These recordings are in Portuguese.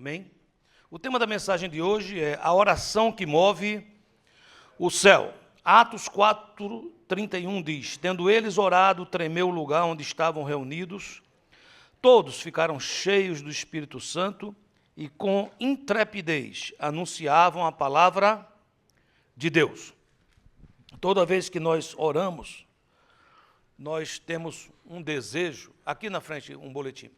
Amém? O tema da mensagem de hoje é a oração que move o céu. Atos 4:31 diz: tendo eles orado, tremeu o lugar onde estavam reunidos, todos ficaram cheios do Espírito Santo e com intrepidez anunciavam a palavra de Deus. Toda vez que nós oramos, nós temos um desejo, aqui na frente um boletim.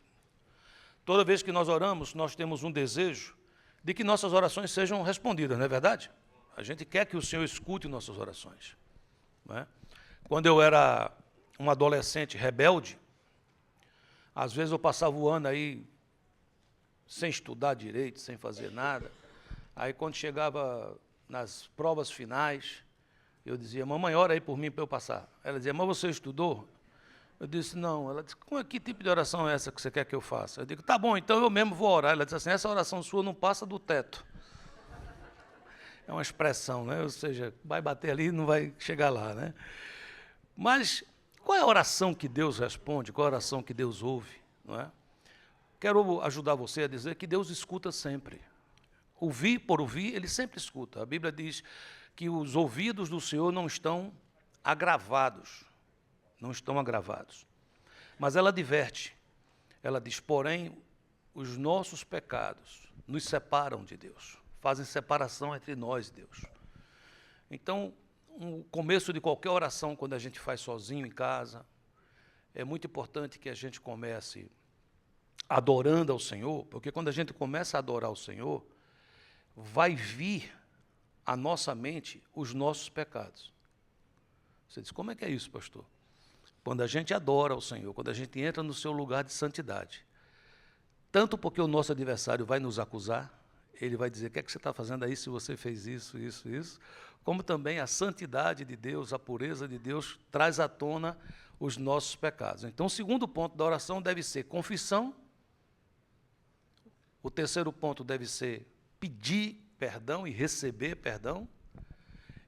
Toda vez que nós oramos, nós temos um desejo de que nossas orações sejam respondidas, não é verdade? A gente quer que o Senhor escute nossas orações. Não é? Quando eu era um adolescente rebelde, às vezes eu passava o ano aí sem estudar direito, sem fazer nada. Aí quando chegava nas provas finais, eu dizia: mamãe, ora aí por mim para eu passar. Ela dizia: mas você estudou? Eu disse: não. Ela disse: que tipo de oração é essa que você quer que eu faça? Eu digo: tá bom, então eu mesmo vou orar. Ela disse assim: essa oração sua não passa do teto. É uma expressão, né? Ou seja, vai bater ali e não vai chegar lá, né? Mas qual é a oração que Deus responde? Qual é a oração que Deus ouve? Não é? Quero ajudar você a dizer que Deus escuta sempre. Ouvir por ouvir, Ele sempre escuta. A Bíblia diz que os ouvidos do Senhor não estão agravados. Não estão agravados. Mas ela adverte. Ela diz: porém, os nossos pecados nos separam de Deus. Fazem separação entre nós e Deus. Então, o começo de qualquer oração, quando a gente faz sozinho em casa, é muito importante que a gente comece adorando ao Senhor, porque quando a gente começa a adorar ao Senhor, vai vir à nossa mente os nossos pecados. Você diz: como é que é isso, pastor? Quando a gente adora ao Senhor, quando a gente entra no seu lugar de santidade, tanto porque o nosso adversário vai nos acusar, ele vai dizer: o que é que você está fazendo aí se você fez isso, como também a santidade de Deus, a pureza de Deus, traz à tona os nossos pecados. Então, o segundo ponto da oração deve ser confissão. O terceiro ponto deve ser pedir perdão e receber perdão.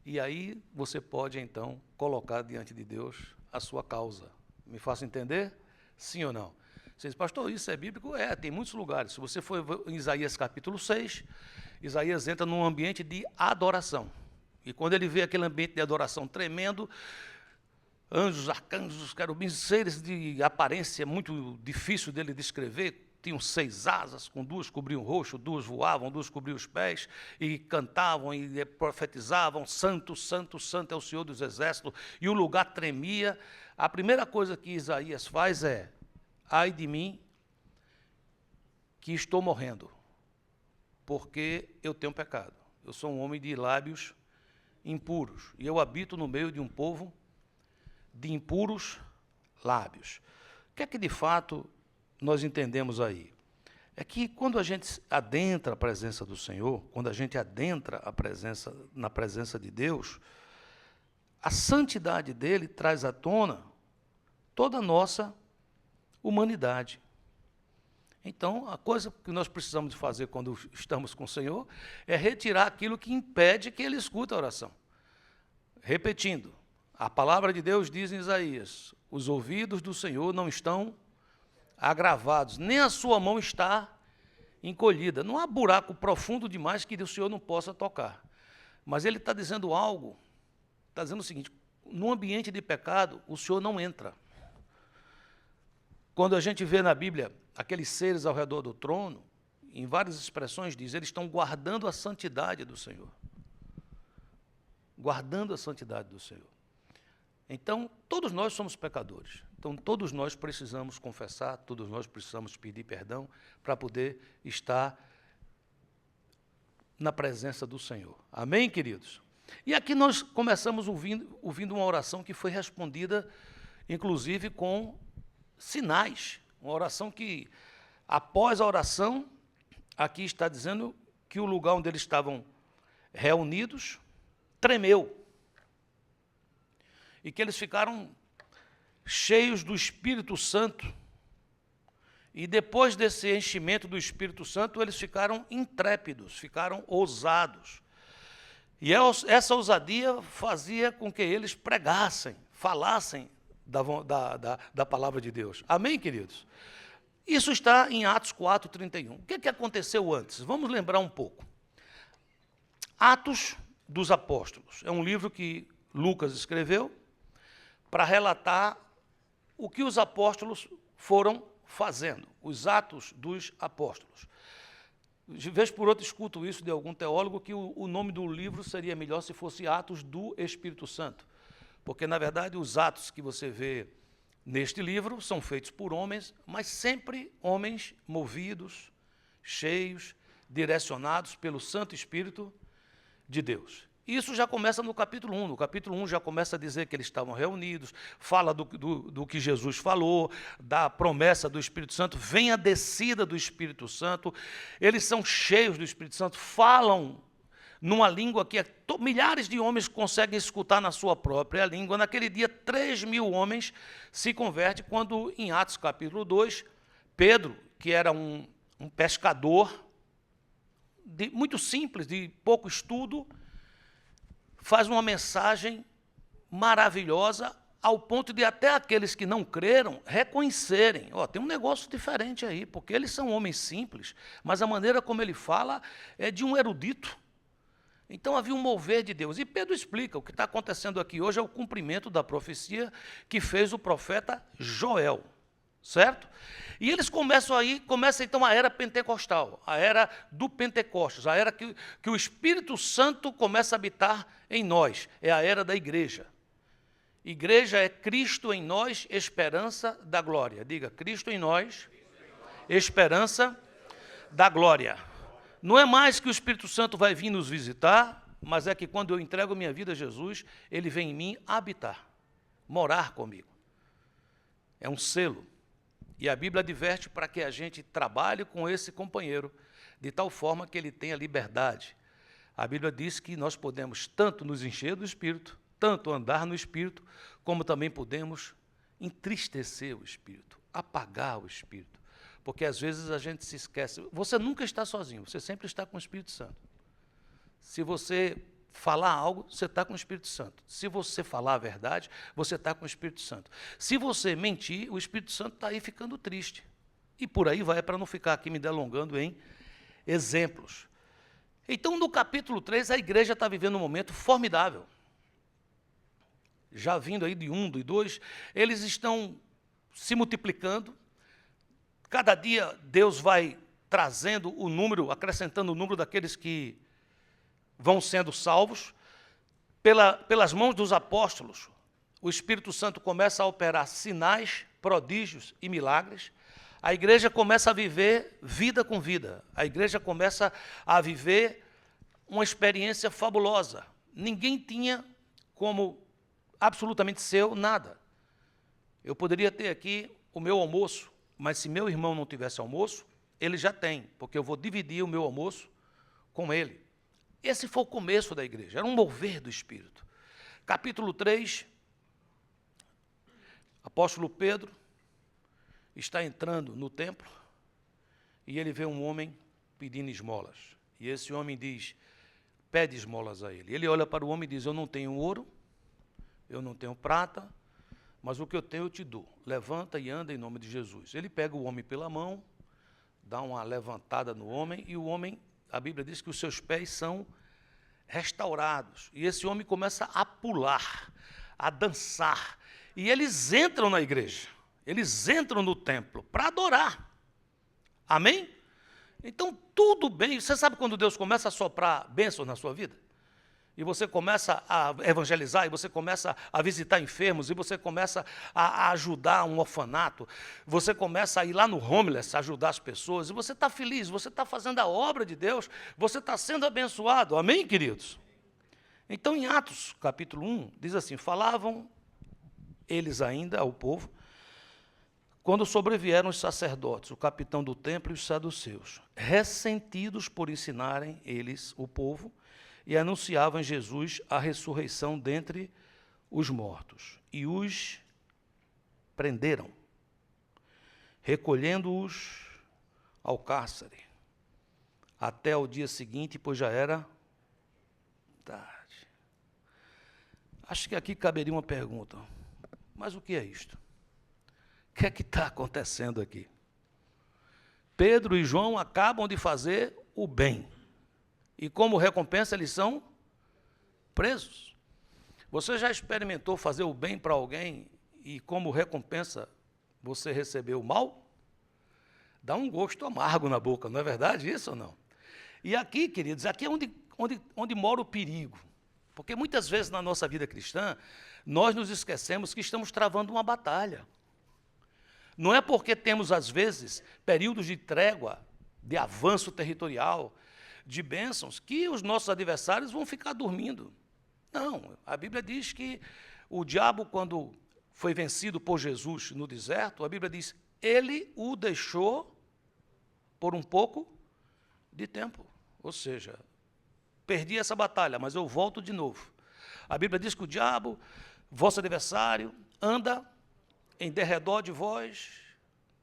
E aí você pode, então, colocar diante de Deus a sua causa. Me faço entender? Sim ou não? Você diz: pastor, isso é bíblico? É, tem muitos lugares. Se você for em Isaías capítulo 6, Isaías entra num ambiente de adoração. E quando ele vê aquele ambiente de adoração tremendo, anjos, arcanjos, querubins, seres de aparência muito difícil dele descrever, tinham 6 asas, com 2 cobriam o rosto, 2 voavam, 2 cobriam os pés, e cantavam e profetizavam: santo, santo, santo é o Senhor dos exércitos, e o lugar tremia. A primeira coisa que Isaías faz é: ai de mim, que estou morrendo, porque eu tenho pecado. Eu sou um homem de lábios impuros, e eu habito no meio de um povo de impuros lábios. O que é que de fato nós entendemos aí? É que quando a gente adentra a presença do Senhor, quando a gente adentra na presença de Deus, a santidade dele traz à tona toda a nossa humanidade. Então, a coisa que nós precisamos de fazer quando estamos com o Senhor é retirar aquilo que impede que Ele escute a oração. Repetindo, a palavra de Deus diz em Isaías: os ouvidos do Senhor não estão agravados, nem a sua mão está encolhida. Não há buraco profundo demais que o Senhor não possa tocar. Mas Ele está dizendo algo, está dizendo o seguinte: no ambiente de pecado, o Senhor não entra. Quando a gente vê na Bíblia aqueles seres ao redor do trono, em várias expressões diz: eles estão guardando a santidade do Senhor. Guardando a santidade do Senhor. Então, todos nós somos pecadores. Então, todos nós precisamos confessar, todos nós precisamos pedir perdão para poder estar na presença do Senhor. Amém, queridos? E aqui nós começamos ouvindo uma oração que foi respondida, inclusive, com sinais. Uma oração que, após a oração, aqui está dizendo que o lugar onde eles estavam reunidos tremeu. E que eles ficaram cheios do Espírito Santo. E depois desse enchimento do Espírito Santo, eles ficaram intrépidos, ficaram ousados. E essa ousadia fazia com que eles pregassem, falassem da palavra de Deus. Amém, queridos? Isso está em Atos 4:31. O que aconteceu antes? Vamos lembrar um pouco. Atos dos Apóstolos é um livro que Lucas escreveu para relatar o que os apóstolos foram fazendo, os atos dos apóstolos. De vez por outra escuto isso de algum teólogo, que o nome do livro seria melhor se fosse Atos do Espírito Santo, porque, na verdade, os atos que você vê neste livro são feitos por homens, mas sempre homens movidos, cheios, direcionados pelo Santo Espírito de Deus. Isso já começa no capítulo 1. No capítulo 1 já começa a dizer que eles estavam reunidos, fala do que Jesus falou, da promessa do Espírito Santo, vem a descida do Espírito Santo, eles são cheios do Espírito Santo, falam numa língua que milhares de homens conseguem escutar na sua própria língua. Naquele dia, 3.000 homens se convertem, quando, em Atos capítulo 2, Pedro, que era um pescador muito simples, de pouco estudo, faz uma mensagem maravilhosa, ao ponto de até aqueles que não creram reconhecerem. Tem um negócio diferente aí, porque eles são homens simples, mas a maneira como ele fala é de um erudito. Então havia um mover de Deus. E Pedro explica, o que está acontecendo aqui hoje é o cumprimento da profecia que fez o profeta Joel, certo? E eles começa então a era pentecostal, a era do Pentecostes, a era que o Espírito Santo começa a habitar em nós, é a era da igreja. Igreja é Cristo em nós, esperança da glória. Diga, Cristo em nós, esperança da glória. Não é mais que o Espírito Santo vai vir nos visitar, mas é que quando eu entrego minha vida a Jesus, ele vem em mim habitar, morar comigo. É um selo. E a Bíblia adverte para que a gente trabalhe com esse companheiro, de tal forma que ele tenha liberdade. A Bíblia diz que nós podemos tanto nos encher do Espírito, tanto andar no Espírito, como também podemos entristecer o Espírito, apagar o Espírito. Porque às vezes a gente se esquece. Você nunca está sozinho, você sempre está com o Espírito Santo. Se você falar algo, você está com o Espírito Santo. Se você falar a verdade, você está com o Espírito Santo. Se você mentir, o Espírito Santo está aí ficando triste. E por aí vai, para não ficar aqui me delongando em exemplos. Então, no capítulo 3, a igreja está vivendo um momento formidável. Já vindo aí de 1, de 2, eles estão se multiplicando. Cada dia Deus vai trazendo o número, acrescentando o número daqueles que vão sendo salvos. Pelas mãos dos apóstolos, o Espírito Santo começa a operar sinais, prodígios e milagres. A igreja começa a viver vida com vida. A igreja começa a viver uma experiência fabulosa. Ninguém tinha como absolutamente seu nada. Eu poderia ter aqui o meu almoço, mas se meu irmão não tivesse almoço, ele já tem, porque eu vou dividir o meu almoço com ele. Esse foi o começo da igreja, era um mover do Espírito. Capítulo 3, apóstolo Pedro está entrando no templo e ele vê um homem pedindo esmolas. E esse homem diz, pede esmolas a ele. Ele olha para o homem e diz, eu não tenho ouro, eu não tenho prata, mas o que eu tenho eu te dou. Levanta e anda em nome de Jesus. Ele pega o homem pela mão, dá uma levantada no homem, e o homem, a Bíblia diz que os seus pés são restaurados. E esse homem começa a pular, a dançar. E eles entram na igreja, eles entram no templo para adorar. Amém? Então, tudo bem. Você sabe quando Deus começa a soprar bênçãos na sua vida? E você começa a evangelizar, e você começa a visitar enfermos, e você começa a ajudar um orfanato, você começa a ir lá no homeless, ajudar as pessoas, e você está feliz, você está fazendo a obra de Deus, você está sendo abençoado. Amém, queridos? Então, em Atos, capítulo 1, diz assim, falavam eles ainda ao povo, quando sobrevieram os sacerdotes, o capitão do templo e os saduceus, ressentidos por ensinarem eles, o povo, e anunciavam em Jesus a ressurreição dentre os mortos. E os prenderam, recolhendo-os ao cárcere, até o dia seguinte, pois já era tarde. Acho que aqui caberia uma pergunta. Mas o que é isto? O que é que está acontecendo aqui? Pedro e João acabam de fazer o bem. E como recompensa, eles são presos. Você já experimentou fazer o bem para alguém e como recompensa você recebeu o mal? Dá um gosto amargo na boca, não é verdade isso ou não? E aqui, queridos, aqui é onde mora o perigo. Porque muitas vezes na nossa vida cristã, nós nos esquecemos que estamos travando uma batalha. Não é porque temos, às vezes, períodos de trégua, de avanço territorial, de bênçãos, que os nossos adversários vão ficar dormindo. Não, a Bíblia diz que o diabo, quando foi vencido por Jesus no deserto, a Bíblia diz, ele o deixou por um pouco de tempo. Ou seja, perdi essa batalha, mas eu volto de novo. A Bíblia diz que o diabo, vosso adversário, anda em derredor de vós,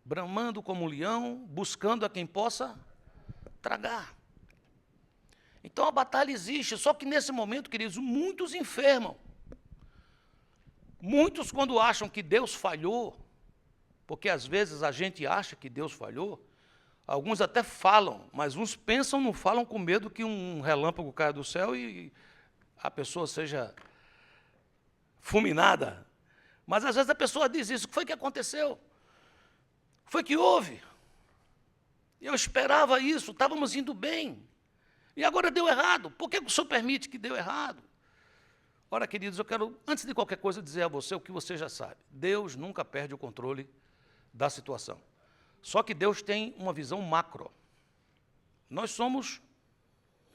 bramando como um leão, buscando a quem possa tragar. Então a batalha existe, só que nesse momento, queridos, muitos enfermam. Muitos, quando acham que Deus falhou, porque às vezes a gente acha que Deus falhou, alguns até falam, mas uns pensam, não falam com medo que um relâmpago caia do céu e a pessoa seja fulminada. Mas às vezes a pessoa diz isso, o que foi que aconteceu? Foi que houve. Eu esperava isso, estávamos indo bem. E agora deu errado. Por que o senhor permite que deu errado? Ora, queridos, eu quero, antes de qualquer coisa, dizer a você o que você já sabe. Deus nunca perde o controle da situação. Só que Deus tem uma visão macro. Nós somos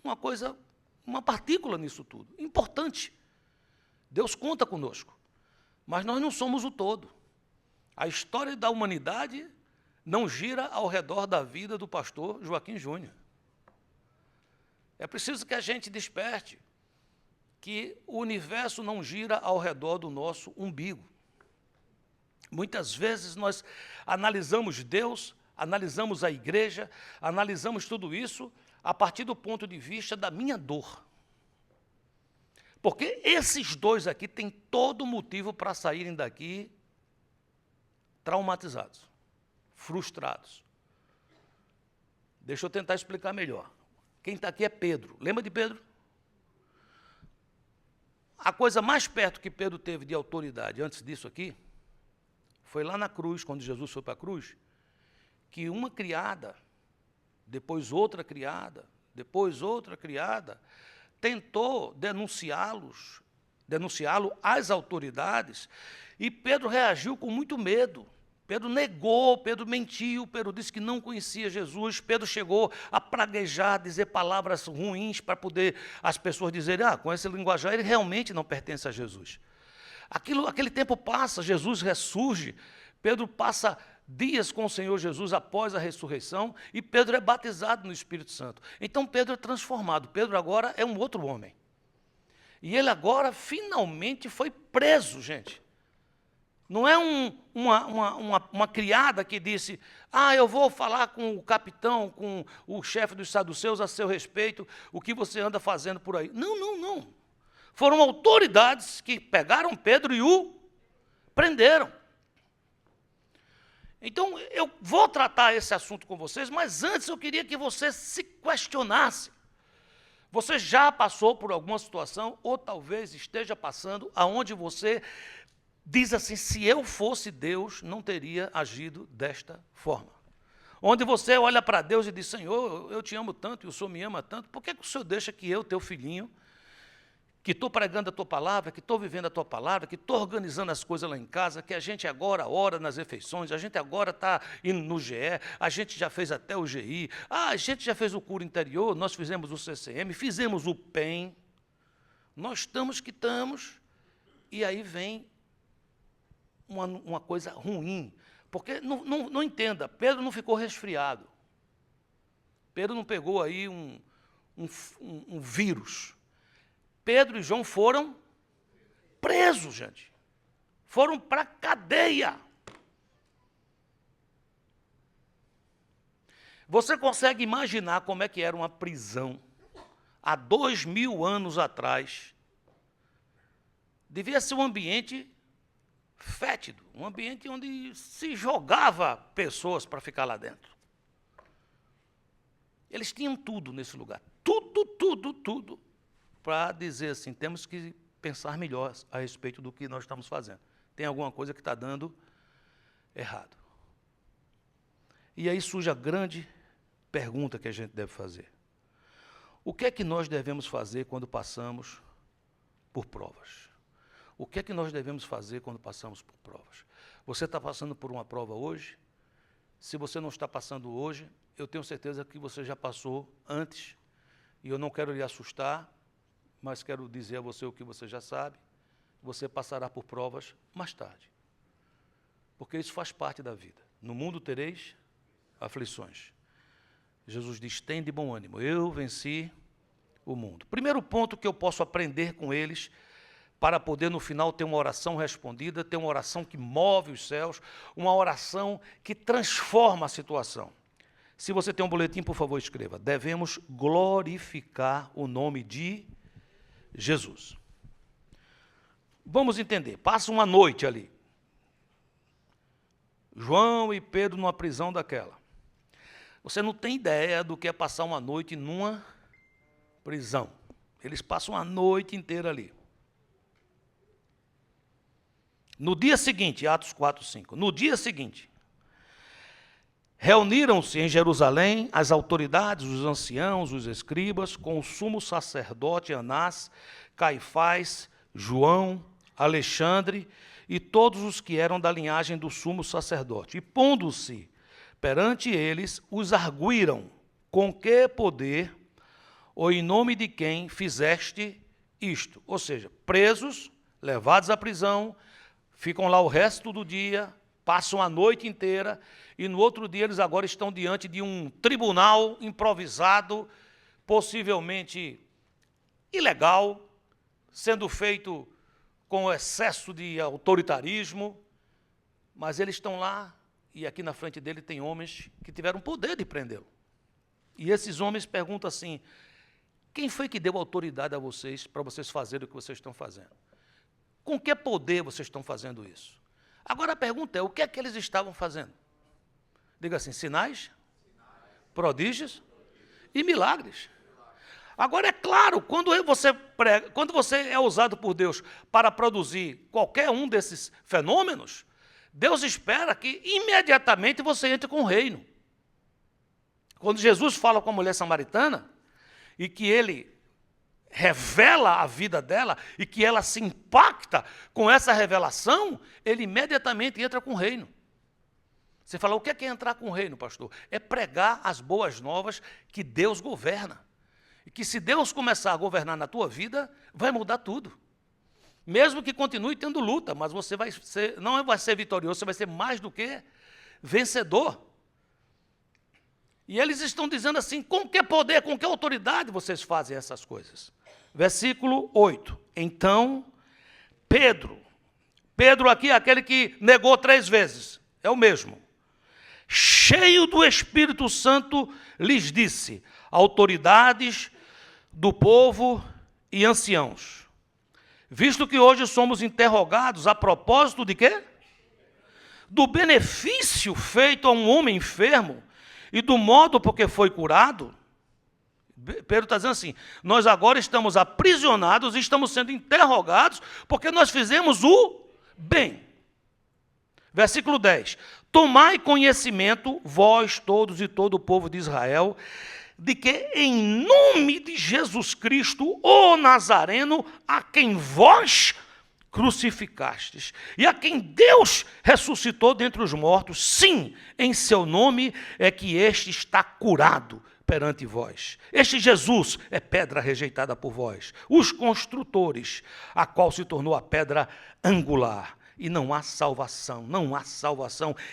uma coisa, uma partícula nisso tudo, importante. Deus conta conosco, mas nós não somos o todo. A história da humanidade não gira ao redor da vida do pastor Joaquim Júnior. É preciso que a gente desperte que o universo não gira ao redor do nosso umbigo. Muitas vezes nós analisamos Deus, analisamos a igreja, analisamos tudo isso a partir do ponto de vista da minha dor. Porque esses dois aqui têm todo motivo para saírem daqui traumatizados, frustrados. Deixa eu tentar explicar melhor. Quem está aqui é Pedro. Lembra de Pedro? A coisa mais perto que Pedro teve de autoridade antes disso aqui, foi lá na cruz, quando Jesus foi para a cruz, que uma criada, depois outra criada, depois outra criada, tentou denunciá-lo às autoridades, e Pedro reagiu com muito medo. Pedro negou, Pedro mentiu, Pedro disse que não conhecia Jesus, Pedro chegou a praguejar, dizer palavras ruins para poder as pessoas dizerem, com esse linguajar ele realmente não pertence a Jesus. Aquele tempo passa, Jesus ressurge, Pedro passa dias com o Senhor Jesus após a ressurreição e Pedro é batizado no Espírito Santo. Então Pedro é transformado, Pedro agora é um outro homem. E ele agora finalmente foi preso, gente. Não é uma criada que disse, eu vou falar com o capitão, com o chefe dos saduceus a seu respeito, o que você anda fazendo por aí. Não, não, não. Foram autoridades que pegaram Pedro e o prenderam. Então, eu vou tratar esse assunto com vocês, mas antes eu queria que você se questionasse. Você já passou por alguma situação, ou talvez esteja passando, aonde você diz assim, se eu fosse Deus, não teria agido desta forma. Onde você olha para Deus e diz, Senhor, eu te amo tanto e o Senhor me ama tanto, por que o Senhor deixa que eu, teu filhinho, que estou pregando a tua palavra, que estou vivendo a tua palavra, que estou organizando as coisas lá em casa, que a gente agora ora nas refeições, a gente agora está indo no GE, a gente já fez até o GI, a gente já fez o cura interior, nós fizemos o CCM, fizemos o PEN, nós estamos que estamos, e aí vem uma coisa ruim, porque não entenda, Pedro não ficou resfriado, Pedro não pegou aí um vírus, Pedro e João foram presos, gente. Foram para a cadeia. Você consegue imaginar como é que era uma prisão há 2000 anos atrás? Devia ser um ambiente fétido, um ambiente onde se jogava pessoas para ficar lá dentro. Eles tinham tudo nesse lugar. Tudo. Para dizer assim, temos que pensar melhor a respeito do que nós estamos fazendo. Tem alguma coisa que está dando errado. E aí surge a grande pergunta que a gente deve fazer. O que é que nós devemos fazer quando passamos por provas? O que é que nós devemos fazer quando passamos por provas? Você está passando por uma prova hoje? Se você não está passando hoje, eu tenho certeza que você já passou antes, e eu não quero lhe assustar, mas quero dizer a você o que você já sabe, você passará por provas mais tarde. Porque isso faz parte da vida. No mundo tereis aflições. Jesus diz, tem de bom ânimo, eu venci o mundo. Primeiro ponto que eu posso aprender com eles, para poder no final ter uma oração respondida, ter uma oração que move os céus, uma oração que transforma a situação. Se você tem um boletim, por favor, escreva. Devemos glorificar o nome de Jesus. Vamos entender. Passa uma noite ali. João e Pedro numa prisão daquela. Você não tem ideia do que é passar uma noite numa prisão. Eles passam a noite inteira ali. No dia seguinte, Atos 4:5, no dia seguinte, reuniram-se em Jerusalém as autoridades, os anciãos, os escribas, com o sumo sacerdote Anás, Caifás, João, Alexandre e todos os que eram da linhagem do sumo sacerdote. E pondo-se perante eles, os arguíram, com que poder ou em nome de quem fizeste isto? Ou seja, presos, levados à prisão, ficam lá o resto do dia, passam a noite inteira, e no outro dia eles agora estão diante de um tribunal improvisado, possivelmente ilegal, sendo feito com excesso de autoritarismo, mas eles estão lá, e aqui na frente dele tem homens que tiveram poder de prendê-lo. E esses homens perguntam assim, quem foi que deu autoridade a vocês para vocês fazerem o que vocês estão fazendo? Com que poder vocês estão fazendo isso? Agora a pergunta é, o que é que eles estavam fazendo? Diga assim, sinais, prodígios e milagres. Agora é claro, quando você é usado por Deus para produzir qualquer um desses fenômenos, Deus espera que imediatamente você entre com o reino. Quando Jesus fala com a mulher samaritana, e que ele revela a vida dela, e que ela se impacta com essa revelação, ele imediatamente entra com o reino. Você fala, o que é entrar com o reino, pastor? É pregar as boas novas que Deus governa. E que se Deus começar a governar na tua vida, vai mudar tudo. Mesmo que continue tendo luta, mas você não vai ser vitorioso, você vai ser mais do que vencedor. E eles estão dizendo assim, com que poder, com que autoridade vocês fazem essas coisas? Versículo 8. Então, Pedro aqui é aquele que negou 3 vezes, é o mesmo. Cheio do Espírito Santo, lhes disse, autoridades do povo e anciãos, visto que hoje somos interrogados a propósito de quê? Do benefício feito a um homem enfermo e do modo por que foi curado. Pedro está dizendo assim, nós agora estamos aprisionados e estamos sendo interrogados porque nós fizemos o bem. Versículo 10. Tomai conhecimento, vós todos e todo o povo de Israel, de que em nome de Jesus Cristo, o Nazareno, a quem vós crucificastes, e a quem Deus ressuscitou dentre os mortos, sim, em seu nome é que este está curado perante vós. Este Jesus é pedra rejeitada por vós, os construtores, a qual se tornou a pedra angular. E não há salvação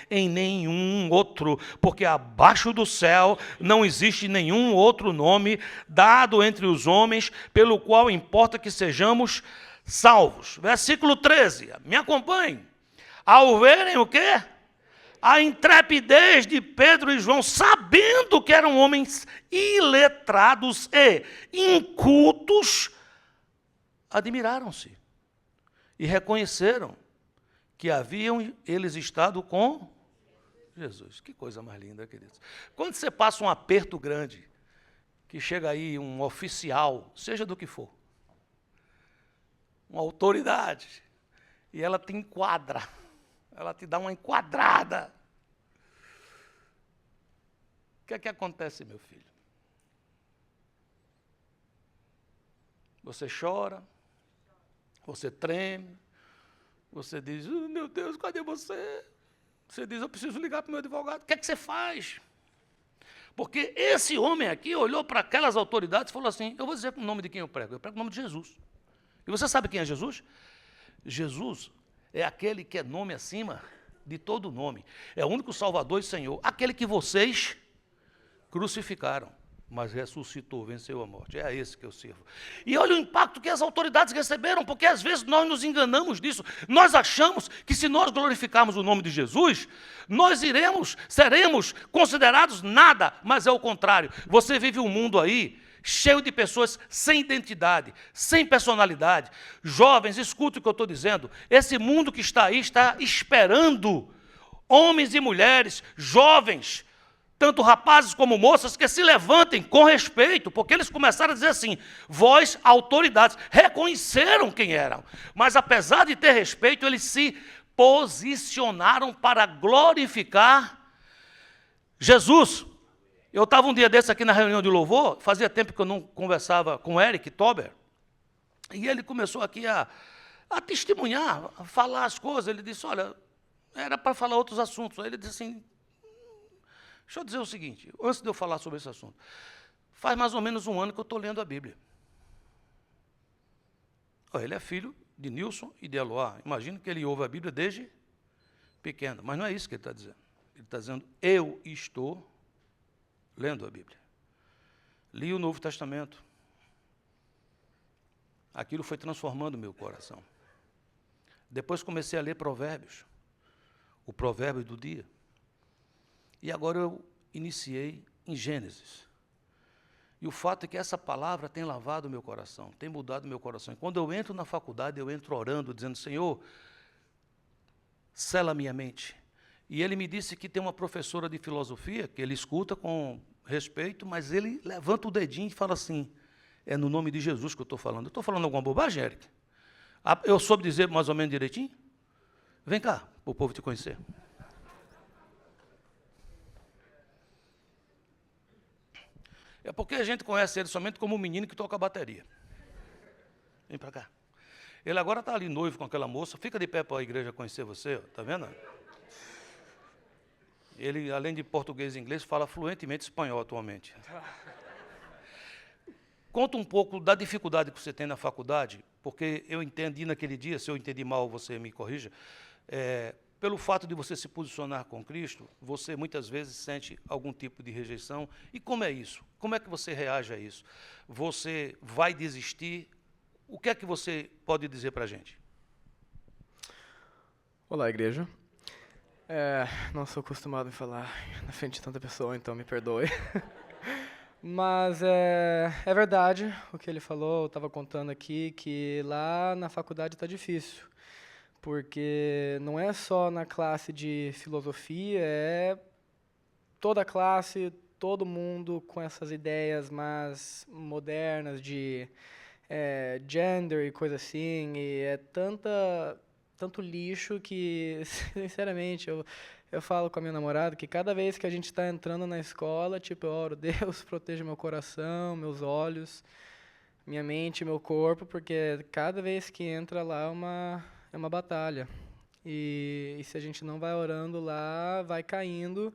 em nenhum outro, porque abaixo do céu não existe nenhum outro nome dado entre os homens, pelo qual importa que sejamos salvos. Versículo 13, me acompanhe. Ao verem o quê? A intrepidez de Pedro e João, sabendo que eram homens iletrados e incultos, admiraram-se e reconheceram que haviam eles estado com Jesus. Que coisa mais linda, queridos. Quando você passa um aperto grande, que chega aí um oficial, seja do que for, uma autoridade, e ela te enquadra, ela te dá uma enquadrada. O que é que acontece, meu filho? Você chora, você treme, você diz, oh, meu Deus, cadê você? Você diz, eu preciso ligar para o meu advogado. O que é que você faz? Porque esse homem aqui olhou para aquelas autoridades e falou assim, eu vou dizer o nome de quem eu prego o nome de Jesus. E você sabe quem é Jesus? Jesus é aquele que é nome acima de todo nome. É o único Salvador e Senhor. Aquele que vocês crucificaram, mas ressuscitou, venceu a morte. É a esse que eu sirvo. E olha o impacto que as autoridades receberam, porque às vezes nós nos enganamos disso. Nós achamos que se nós glorificarmos o nome de Jesus, nós seremos considerados nada, mas é o contrário. Você vive um mundo aí cheio de pessoas sem identidade, sem personalidade. Jovens, escute o que eu estou dizendo. Esse mundo que está aí está esperando homens e mulheres, jovens, tanto rapazes como moças, que se levantem com respeito, porque eles começaram a dizer assim, vós, autoridades, reconheceram quem eram, mas apesar de ter respeito, eles se posicionaram para glorificar Jesus. Eu estava um dia desse aqui na reunião de louvor, fazia tempo que eu não conversava com o Eric Tober, e ele começou aqui a testemunhar, a falar as coisas. Ele disse, olha, era para falar outros assuntos. Aí ele disse assim, deixa eu dizer o seguinte, antes de eu falar sobre esse assunto, faz mais ou menos um ano que eu estou lendo a Bíblia. Ele é filho de Nilson e de Eloá. Imagino que ele ouve a Bíblia desde pequeno, mas não é isso que ele está dizendo. Ele está dizendo, eu estou lendo a Bíblia. Li o Novo Testamento. Aquilo foi transformando o meu coração. Depois comecei a ler Provérbios, o provérbio do dia. E agora eu iniciei em Gênesis. E o fato é que essa palavra tem lavado o meu coração, tem mudado o meu coração. E quando eu entro na faculdade, eu entro orando, dizendo, Senhor, sela minha mente. E ele me disse que tem uma professora de filosofia, que ele escuta com respeito, mas ele levanta o dedinho e fala assim, é no nome de Jesus que eu estou falando. Eu estou falando alguma bobagem, Eric? Eu soube dizer mais ou menos direitinho? Vem cá, para o povo te conhecer. É porque a gente conhece ele somente como um menino que toca a bateria. Vem para cá. Ele agora está ali noivo com aquela moça. Fica de pé para a igreja conhecer você, está vendo? Ele, além de português e inglês, fala fluentemente espanhol atualmente. Conta um pouco da dificuldade que você tem na faculdade, porque eu entendi naquele dia, se eu entendi mal, você me corrija, pelo fato de você se posicionar com Cristo, você muitas vezes sente algum tipo de rejeição. E como é isso? Como é que você reage a isso? Você vai desistir? O que é que você pode dizer para a gente? Olá, igreja. Não sou acostumado a falar na frente de tanta pessoa, então me perdoe. Mas é verdade o que ele falou, eu estava contando aqui, que lá na faculdade está difícil. Porque não é só na classe de filosofia, é toda a classe, todo mundo com essas ideias mais modernas de gender e coisa assim, e é tanto lixo que, sinceramente, eu falo com a minha namorada que cada vez que a gente está entrando na escola, tipo, eu oro, Deus, proteja meu coração, meus olhos, minha mente, meu corpo, porque cada vez que entra lá é uma batalha. E se a gente não vai orando lá, vai caindo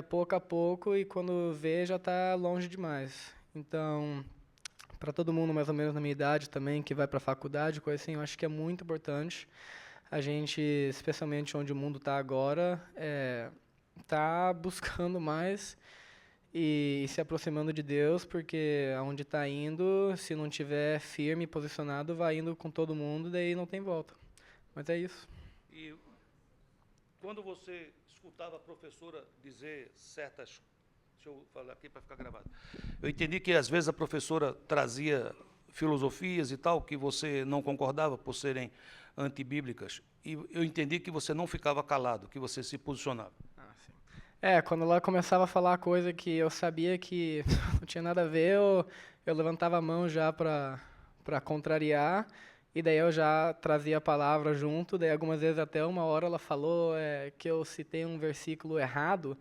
pouco a pouco, e quando vê, já está longe demais. Então, para todo mundo mais ou menos na minha idade também, que vai para a faculdade, coisa assim, eu acho que é muito importante a gente, especialmente onde o mundo está agora, tá buscando mais e se aproximando de Deus, porque aonde está indo, se não tiver firme e posicionado, vai indo com todo mundo, daí não tem volta. Mas é isso. E quando você escutava a professora dizer certas... Deixa eu falar aqui para ficar gravado. Eu entendi que, às vezes, a professora trazia filosofias e tal, que você não concordava por serem antibíblicas. E eu entendi que você não ficava calado, que você se posicionava. Sim. Quando ela começava a falar coisa que eu sabia que não tinha nada a ver, eu levantava a mão já para contrariar, e daí eu já trazia a palavra junto, daí algumas vezes até uma hora ela falou que eu citei um versículo errado,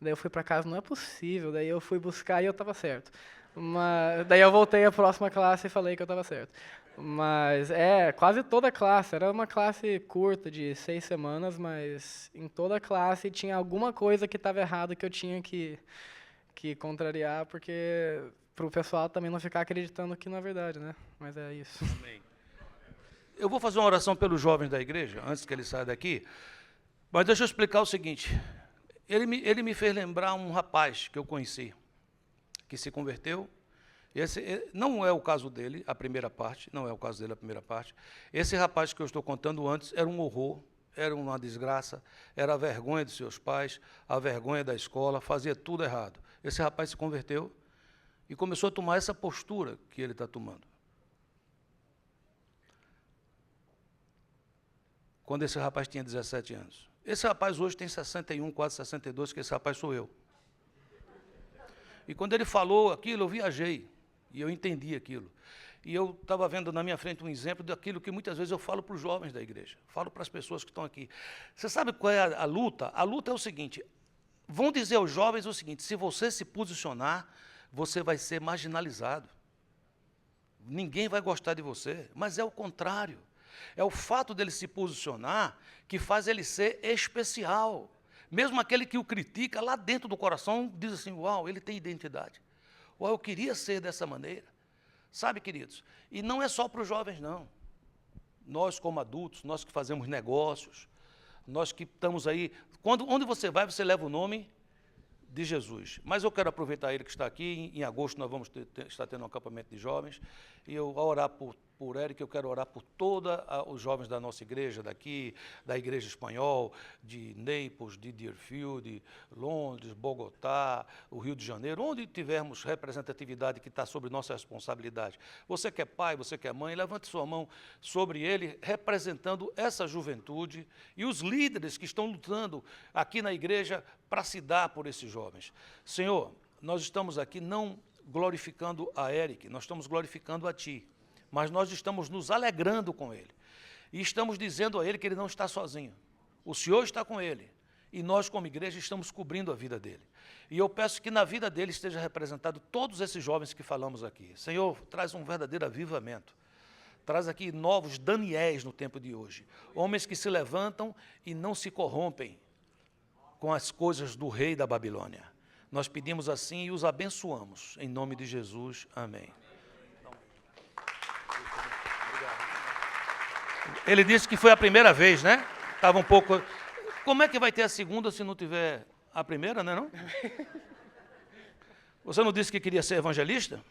daí eu fui para casa, não é possível, daí eu fui buscar e eu estava certo. Mas daí eu voltei à próxima classe e falei que eu estava certo. Mas quase toda a classe, era uma classe curta de 6 semanas, mas em toda a classe tinha alguma coisa que estava errado que eu tinha que contrariar, porque para o pessoal também não ficar acreditando que não é verdade, né? Mas é isso. Amém. Eu vou fazer uma oração pelos jovens da igreja, antes que eles saiam daqui, mas deixa eu explicar o seguinte. Ele me fez lembrar um rapaz que eu conheci, que se converteu. Esse não é o caso dele, a primeira parte, não é o caso dele a primeira parte. Esse rapaz que eu estou contando antes era um horror, era uma desgraça, era a vergonha de seus pais, a vergonha da escola, fazia tudo errado. Esse rapaz se converteu e começou a tomar essa postura que ele está tomando. Quando esse rapaz tinha 17 anos. Esse rapaz hoje tem 61, quase 62, que esse rapaz sou eu. E quando ele falou aquilo, eu viajei, e eu entendi aquilo. E eu estava vendo na minha frente um exemplo daquilo que muitas vezes eu falo para os jovens da igreja, falo para as pessoas que estão aqui. Você sabe qual é a luta? A luta é o seguinte, vão dizer aos jovens o seguinte, se você se posicionar, você vai ser marginalizado. Ninguém vai gostar de você, mas é o contrário. É o fato dele se posicionar que faz ele ser especial. Mesmo aquele que o critica, lá dentro do coração, diz assim, uau, ele tem identidade. Uau, eu queria ser dessa maneira. Sabe, queridos? E não é só para os jovens, não. Nós, como adultos, nós que fazemos negócios, nós que estamos aí... Onde você vai, você leva o nome de Jesus. Mas eu quero aproveitar ele que está aqui. Em agosto nós vamos estar tendo um acampamento de jovens. E eu vou orar por Eric, eu quero orar por todos os jovens da nossa igreja daqui, da igreja espanhol, de Naples, de Deerfield, de Londres, Bogotá, o Rio de Janeiro, onde tivermos representatividade que está sobre nossa responsabilidade. Você que é pai, você que é mãe, levante sua mão sobre ele, representando essa juventude e os líderes que estão lutando aqui na igreja para se dar por esses jovens. Senhor, nós estamos aqui não glorificando a Eric, nós estamos glorificando a Ti. Mas nós estamos nos alegrando com ele. E estamos dizendo a ele que ele não está sozinho. O Senhor está com ele. E nós, como igreja, estamos cobrindo a vida dele. E eu peço que na vida dele esteja representado todos esses jovens que falamos aqui. Senhor, traz um verdadeiro avivamento. Traz aqui novos Daniéis no tempo de hoje. Homens que se levantam e não se corrompem com as coisas do rei da Babilônia. Nós pedimos assim e os abençoamos. Em nome de Jesus. Amém. Ele disse que foi a primeira vez, né? Estava um pouco... Como é que vai ter a segunda se não tiver a primeira, né, não? Você não disse que queria ser evangelista?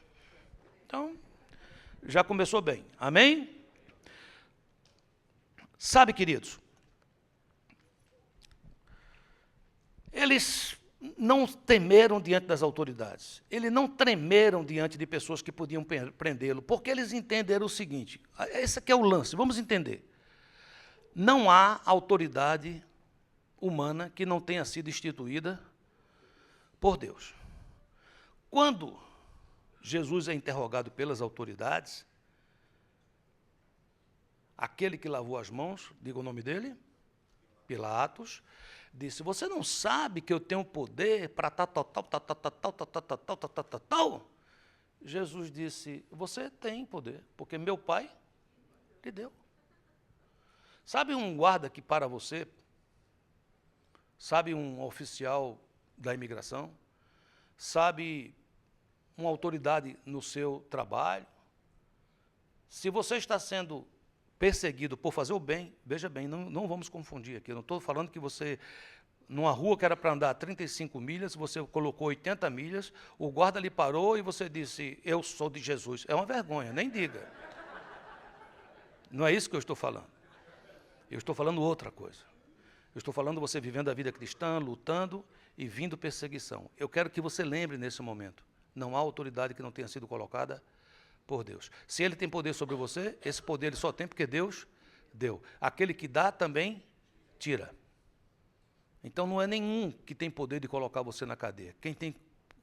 Então, já começou bem. Amém? Sabe, queridos, eles não temeram diante das autoridades. Eles não tremeram diante de pessoas que podiam prendê-lo, porque eles entenderam o seguinte, esse aqui é o lance, vamos entender. Não há autoridade humana que não tenha sido instituída por Deus. Quando Jesus é interrogado pelas autoridades, aquele que lavou as mãos, diga o nome dele, Pilatos, disse, você não sabe que eu tenho poder para tal? Jesus disse, você tem poder, porque meu Pai lhe deu. Sabe um guarda que para você? Sabe um oficial da imigração? Sabe uma autoridade no seu trabalho? Se você está sendo perseguido por fazer o bem, veja bem, não vamos confundir aqui, eu não estou falando que você, numa rua que era para andar 35 milhas, você colocou 80 milhas, o guarda lhe parou e você disse, eu sou de Jesus. É uma vergonha, nem diga. Não é isso que eu estou falando. Eu estou falando outra coisa. Eu estou falando você vivendo a vida cristã, lutando e vindo perseguição. Eu quero que você lembre nesse momento, não há autoridade que não tenha sido colocada por Deus. Se ele tem poder sobre você, esse poder ele só tem porque Deus deu. Aquele que dá também tira. Então não é nenhum que tem poder de colocar você na cadeia.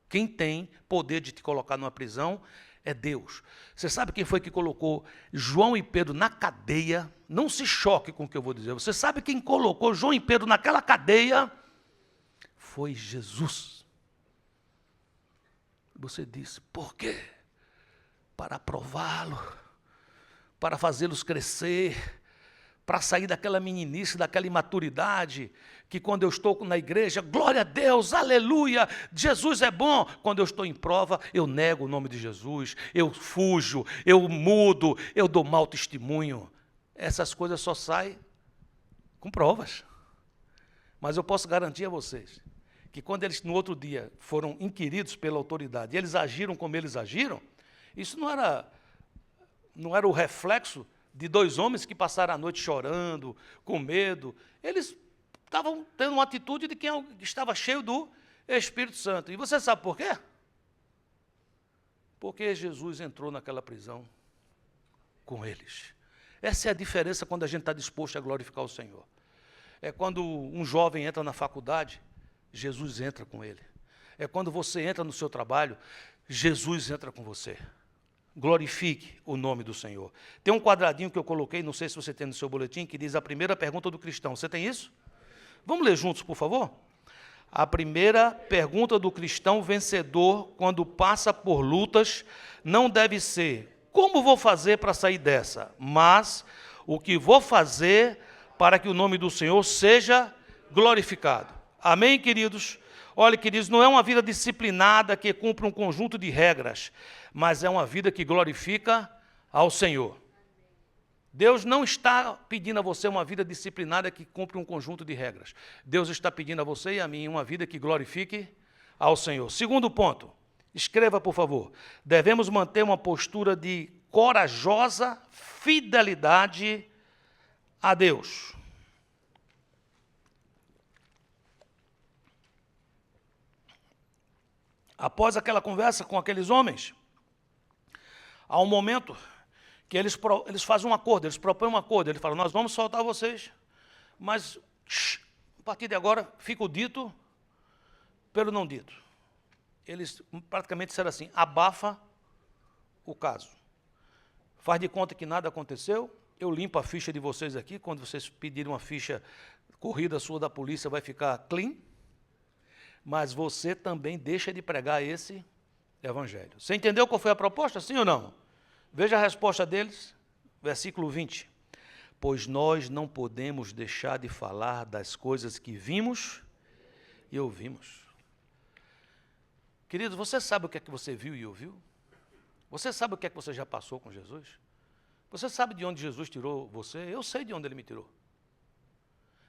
Quem tem poder de te colocar numa prisão é Deus. Você sabe quem foi que colocou João e Pedro na cadeia? Não se choque com o que eu vou dizer. Você sabe quem colocou João e Pedro naquela cadeia? Foi Jesus. Você disse, por quê? Para prová-lo, para fazê-los crescer, para sair daquela meninice, daquela imaturidade, que quando eu estou na igreja, glória a Deus, aleluia, Jesus é bom. Quando eu estou em prova, eu nego o nome de Jesus, eu fujo, eu mudo, eu dou mau testemunho. Essas coisas só saem com provas. Mas eu posso garantir a vocês, que quando eles no outro dia foram inquiridos pela autoridade, e eles agiram como eles agiram, isso não era o reflexo de dois homens que passaram a noite chorando, com medo. Eles estavam tendo uma atitude de quem estava cheio do Espírito Santo. E você sabe por quê? Porque Jesus entrou naquela prisão com eles. Essa é a diferença quando a gente está disposto a glorificar o Senhor. É quando um jovem entra na faculdade, Jesus entra com ele. É quando você entra no seu trabalho, Jesus entra com você. Glorifique o nome do Senhor. Tem um quadradinho que eu coloquei, não sei se você tem no seu boletim, que diz a primeira pergunta do cristão. Você tem isso? Vamos ler juntos, por favor? A primeira pergunta do cristão vencedor, quando passa por lutas, não deve ser: como vou fazer para sair dessa? Mas o que vou fazer para que o nome do Senhor seja glorificado. Amém, queridos? Olha, queridos, não é uma vida disciplinada que cumpre um conjunto de regras, mas é uma vida que glorifica ao Senhor. Deus não está pedindo a você uma vida disciplinada que cumpre um conjunto de regras. Deus está pedindo a você e a mim uma vida que glorifique ao Senhor. Segundo ponto, escreva, por favor. Devemos manter uma postura de corajosa fidelidade a Deus. Após aquela conversa com aqueles homens, há um momento que eles fazem um acordo, eles propõem um acordo, eles falam, nós vamos soltar vocês, mas a partir de agora fica o dito pelo não dito. Eles praticamente disseram assim, abafa o caso. Faz de conta que nada aconteceu, eu limpo a ficha de vocês aqui, quando vocês pedirem uma ficha corrida sua da polícia vai ficar clean, mas você também deixa de pregar esse evangelho. Você entendeu qual foi a proposta, sim ou não? Veja a resposta deles, versículo 20. Pois nós não podemos deixar de falar das coisas que vimos e ouvimos. Queridos, você sabe o que é que você viu e ouviu? Você sabe o que é que você já passou com Jesus? Você sabe de onde Jesus tirou você? Eu sei de onde Ele me tirou.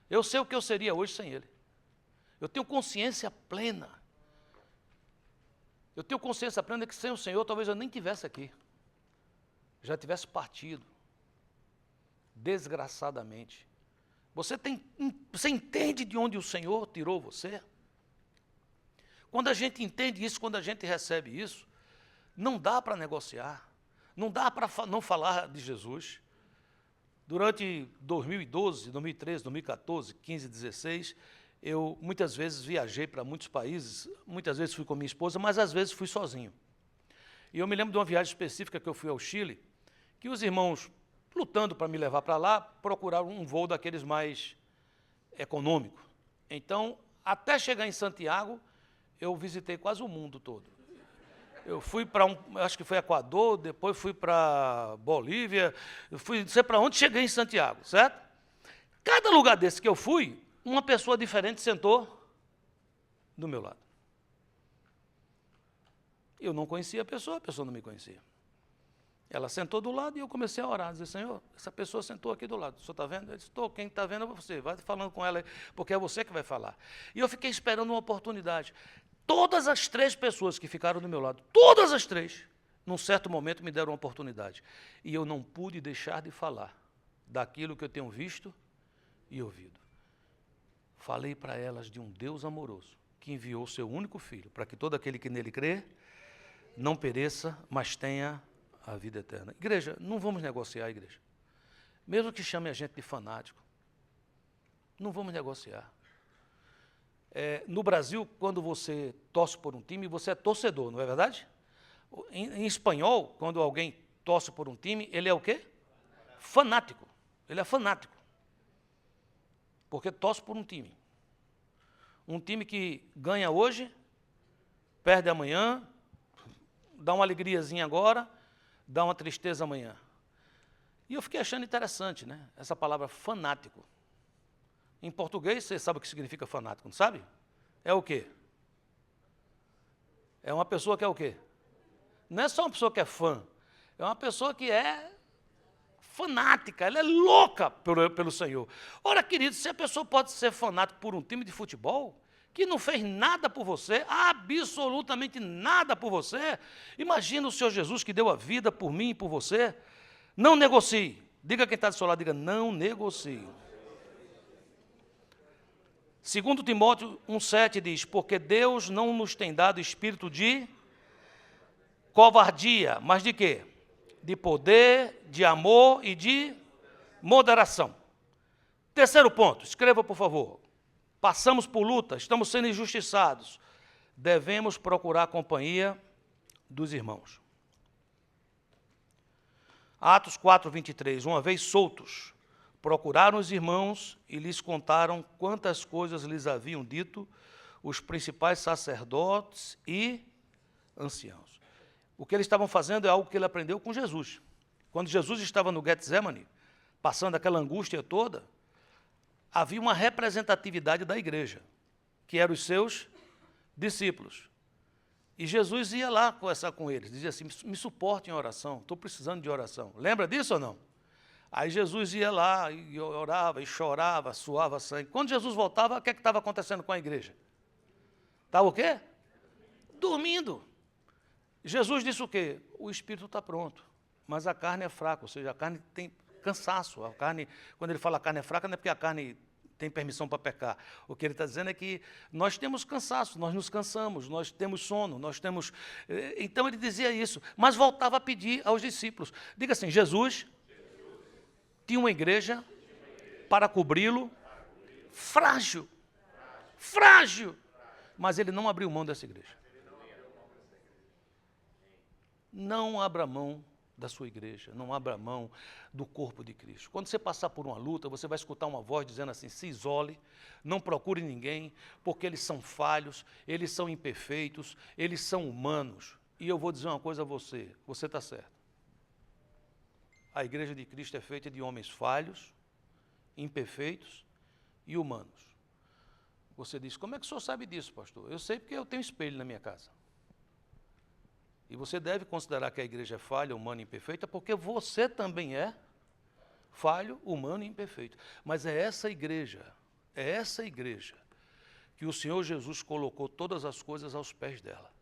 Eu sei o que eu seria hoje sem Ele. Eu tenho consciência plena. Eu tenho consciência plena que sem o Senhor talvez eu nem estivesse aqui. Já tivesse partido. Desgraçadamente. Você entende de onde o Senhor tirou você? Quando a gente entende isso, quando a gente recebe isso, não dá para negociar. Não dá para não falar de Jesus. Durante 2012, 2013, 2014, 15, 16, eu muitas vezes viajei para muitos países, muitas vezes fui com minha esposa, mas às vezes fui sozinho. E eu me lembro de uma viagem específica que eu fui ao Chile, que os irmãos, lutando para me levar para lá, procuraram um voo daqueles mais econômicos. Então, até chegar em Santiago, eu visitei quase o mundo todo. Eu fui para acho que foi Equador, depois fui para Bolívia, eu fui não sei para onde, cheguei em Santiago, certo? Cada lugar desse que eu fui, uma pessoa diferente sentou do meu lado. Eu não conhecia a pessoa não me conhecia. Ela sentou do lado e eu comecei a orar, dizer, Senhor, essa pessoa sentou aqui do lado, o senhor está vendo? Eu disse, estou, quem está vendo é você, vai falando com ela aí, porque é você que vai falar. E eu fiquei esperando uma oportunidade. Todas as 3 pessoas que ficaram do meu lado, todas as 3, num certo momento me deram uma oportunidade. E eu não pude deixar de falar daquilo que eu tenho visto e ouvido. Falei para elas de um Deus amoroso, que enviou o seu único Filho, para que todo aquele que nele crê, não pereça, mas tenha a vida eterna. Igreja, não vamos negociar, igreja. Mesmo que chame a gente de fanático, não vamos negociar. No Brasil, quando você torce por um time, você é torcedor, não é verdade? Em espanhol, quando alguém torce por um time, ele é o quê? Fanático. Ele é fanático. Porque torce por um time. Um time que ganha hoje, perde amanhã, dá uma alegriazinha agora, dá uma tristeza amanhã. E eu fiquei achando interessante, né? Essa palavra fanático. Em português, você sabe o que significa fanático, não sabe? É o quê? É uma pessoa que é o quê? Não é só uma pessoa que é fã, é uma pessoa que é fanática, ela é louca pelo Senhor. Ora, querido, se a pessoa pode ser fanática por um time de futebol, que não fez nada por você, absolutamente nada por você, imagina o Senhor Jesus que deu a vida por mim e por você. Não negocie. Diga quem está do seu lado, diga, não negocie. 2 Timóteo 1,7 diz, porque Deus não nos tem dado espírito de covardia, mas de quê? De poder, de amor e de moderação. Terceiro ponto, escreva por favor. Passamos por luta, estamos sendo injustiçados. Devemos procurar a companhia dos irmãos. Atos 4:23, uma vez soltos, procuraram os irmãos e lhes contaram quantas coisas lhes haviam dito os principais sacerdotes e anciãos. O que eles estavam fazendo é algo que ele aprendeu com Jesus. Quando Jesus estava no Getsemane, passando aquela angústia toda, havia uma representatividade da igreja, que eram os seus discípulos. E Jesus ia lá conversar com eles, dizia assim, me suporte em oração, estou precisando de oração. Lembra disso ou não? Aí Jesus ia lá e orava, e chorava, suava sangue. Quando Jesus voltava, o que estava acontecendo com a igreja? Estava o quê? Dormindo. Jesus disse o quê? O espírito está pronto, mas a carne é fraca, ou seja, a carne tem cansaço. A carne, quando ele fala a carne é fraca, não é porque a carne tem permissão para pecar. O que ele está dizendo é que nós temos cansaço, nós nos cansamos, nós temos sono, nós temos... Então ele dizia isso, mas voltava a pedir aos discípulos. Diga assim, Jesus tinha uma igreja para cobri-lo, frágil, mas ele não abriu mão dessa igreja. Não abra mão da sua igreja, não abra mão do corpo de Cristo. Quando você passar por uma luta, você vai escutar uma voz dizendo assim, se isole, não procure ninguém, porque eles são falhos, eles são imperfeitos, eles são humanos. E eu vou dizer uma coisa a você está certo. A igreja de Cristo é feita de homens falhos, imperfeitos e humanos. Você diz, como é que o senhor sabe disso, pastor? Eu sei porque eu tenho espelho na minha casa. E você deve considerar que a igreja é falha, humana e imperfeita, porque você também é falho, humano e imperfeito. Mas é essa igreja que o Senhor Jesus colocou todas as coisas aos pés dela.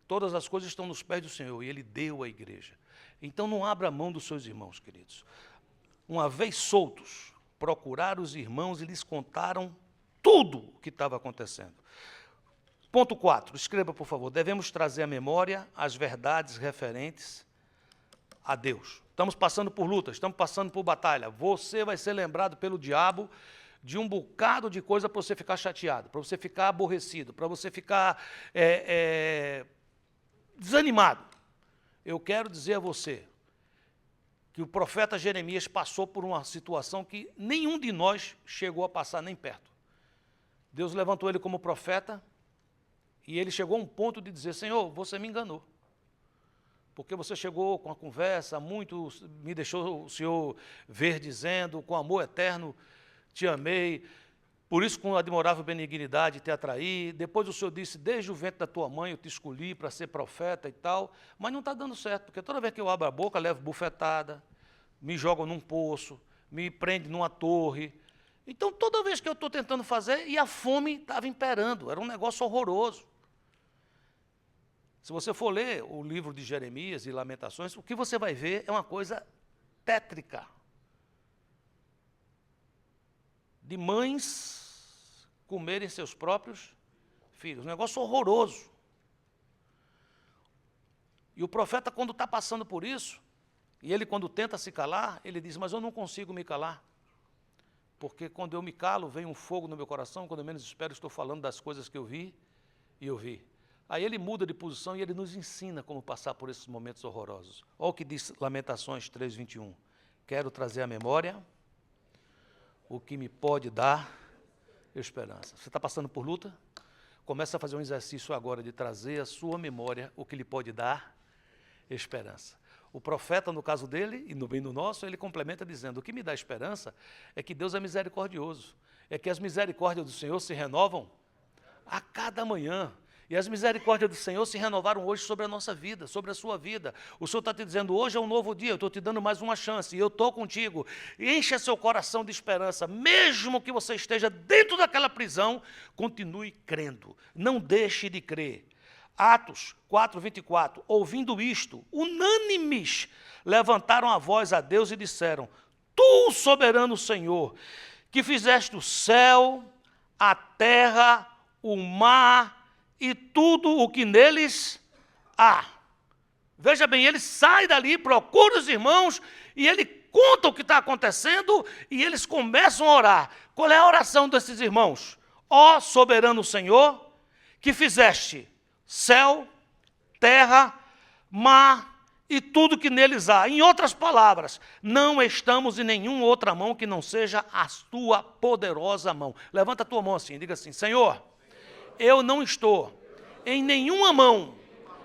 Todas as coisas estão nos pés do Senhor e Ele deu à igreja. Então não abra mão dos seus irmãos, queridos. Uma vez soltos, procuraram os irmãos e lhes contaram tudo o que estava acontecendo. Ponto 4, escreva, por favor. Devemos trazer à memória as verdades referentes a Deus. Estamos passando por lutas, estamos passando por batalha. Você vai ser lembrado pelo diabo de um bocado de coisa para você ficar chateado, para você ficar aborrecido, para você ficar desanimado. Eu quero dizer a você que o profeta Jeremias passou por uma situação que nenhum de nós chegou a passar nem perto. Deus levantou ele como profeta, e ele chegou a um ponto de dizer, Senhor, você me enganou. Porque você chegou com a conversa, muito me deixou o Senhor ver dizendo, com amor eterno te amei, por isso com admirável benignidade te atraí. Depois o Senhor disse, desde o ventre da tua mãe eu te escolhi para ser profeta e tal. Mas não está dando certo, porque toda vez que eu abro a boca, levo bufetada, me jogam num poço, me prende numa torre. Então toda vez que eu estou tentando fazer, e a fome estava imperando, era um negócio horroroso. Se você for ler o livro de Jeremias e Lamentações, o que você vai ver é uma coisa tétrica. De mães comerem seus próprios filhos. Um negócio horroroso. E o profeta, quando está passando por isso, e ele, quando tenta se calar, ele diz, mas eu não consigo me calar. Porque quando eu me calo, vem um fogo no meu coração, quando eu menos espero, estou falando das coisas que eu vi e ouvi. Aí ele muda de posição e ele nos ensina como passar por esses momentos horrorosos. Olha o que diz Lamentações 3:21. Quero trazer à memória o que me pode dar esperança. Você está passando por luta? Começa a fazer um exercício agora de trazer à sua memória o que lhe pode dar esperança. O profeta, no caso dele, e no bem do nosso, ele complementa dizendo, o que me dá esperança é que Deus é misericordioso, é que as misericórdias do Senhor se renovam a cada manhã. E as misericórdias do Senhor se renovaram hoje sobre a nossa vida, sobre a sua vida. O Senhor está te dizendo, hoje é um novo dia, eu estou te dando mais uma chance, e eu estou contigo. Encha seu coração de esperança, mesmo que você esteja dentro daquela prisão, continue crendo, não deixe de crer. Atos 4:24, ouvindo isto, unânimes, levantaram a voz a Deus e disseram, Tu, soberano Senhor, que fizeste o céu, a terra, o mar e tudo o que neles há. Veja bem, ele sai dali, procura os irmãos e ele conta o que está acontecendo e eles começam a orar. Qual é a oração desses irmãos? Ó soberano Senhor, que fizeste céu, terra, mar e tudo que neles há. Em outras palavras, não estamos em nenhuma outra mão que não seja a tua poderosa mão. Levanta a tua mão assim, diga assim, Senhor, eu não estou em nenhuma mão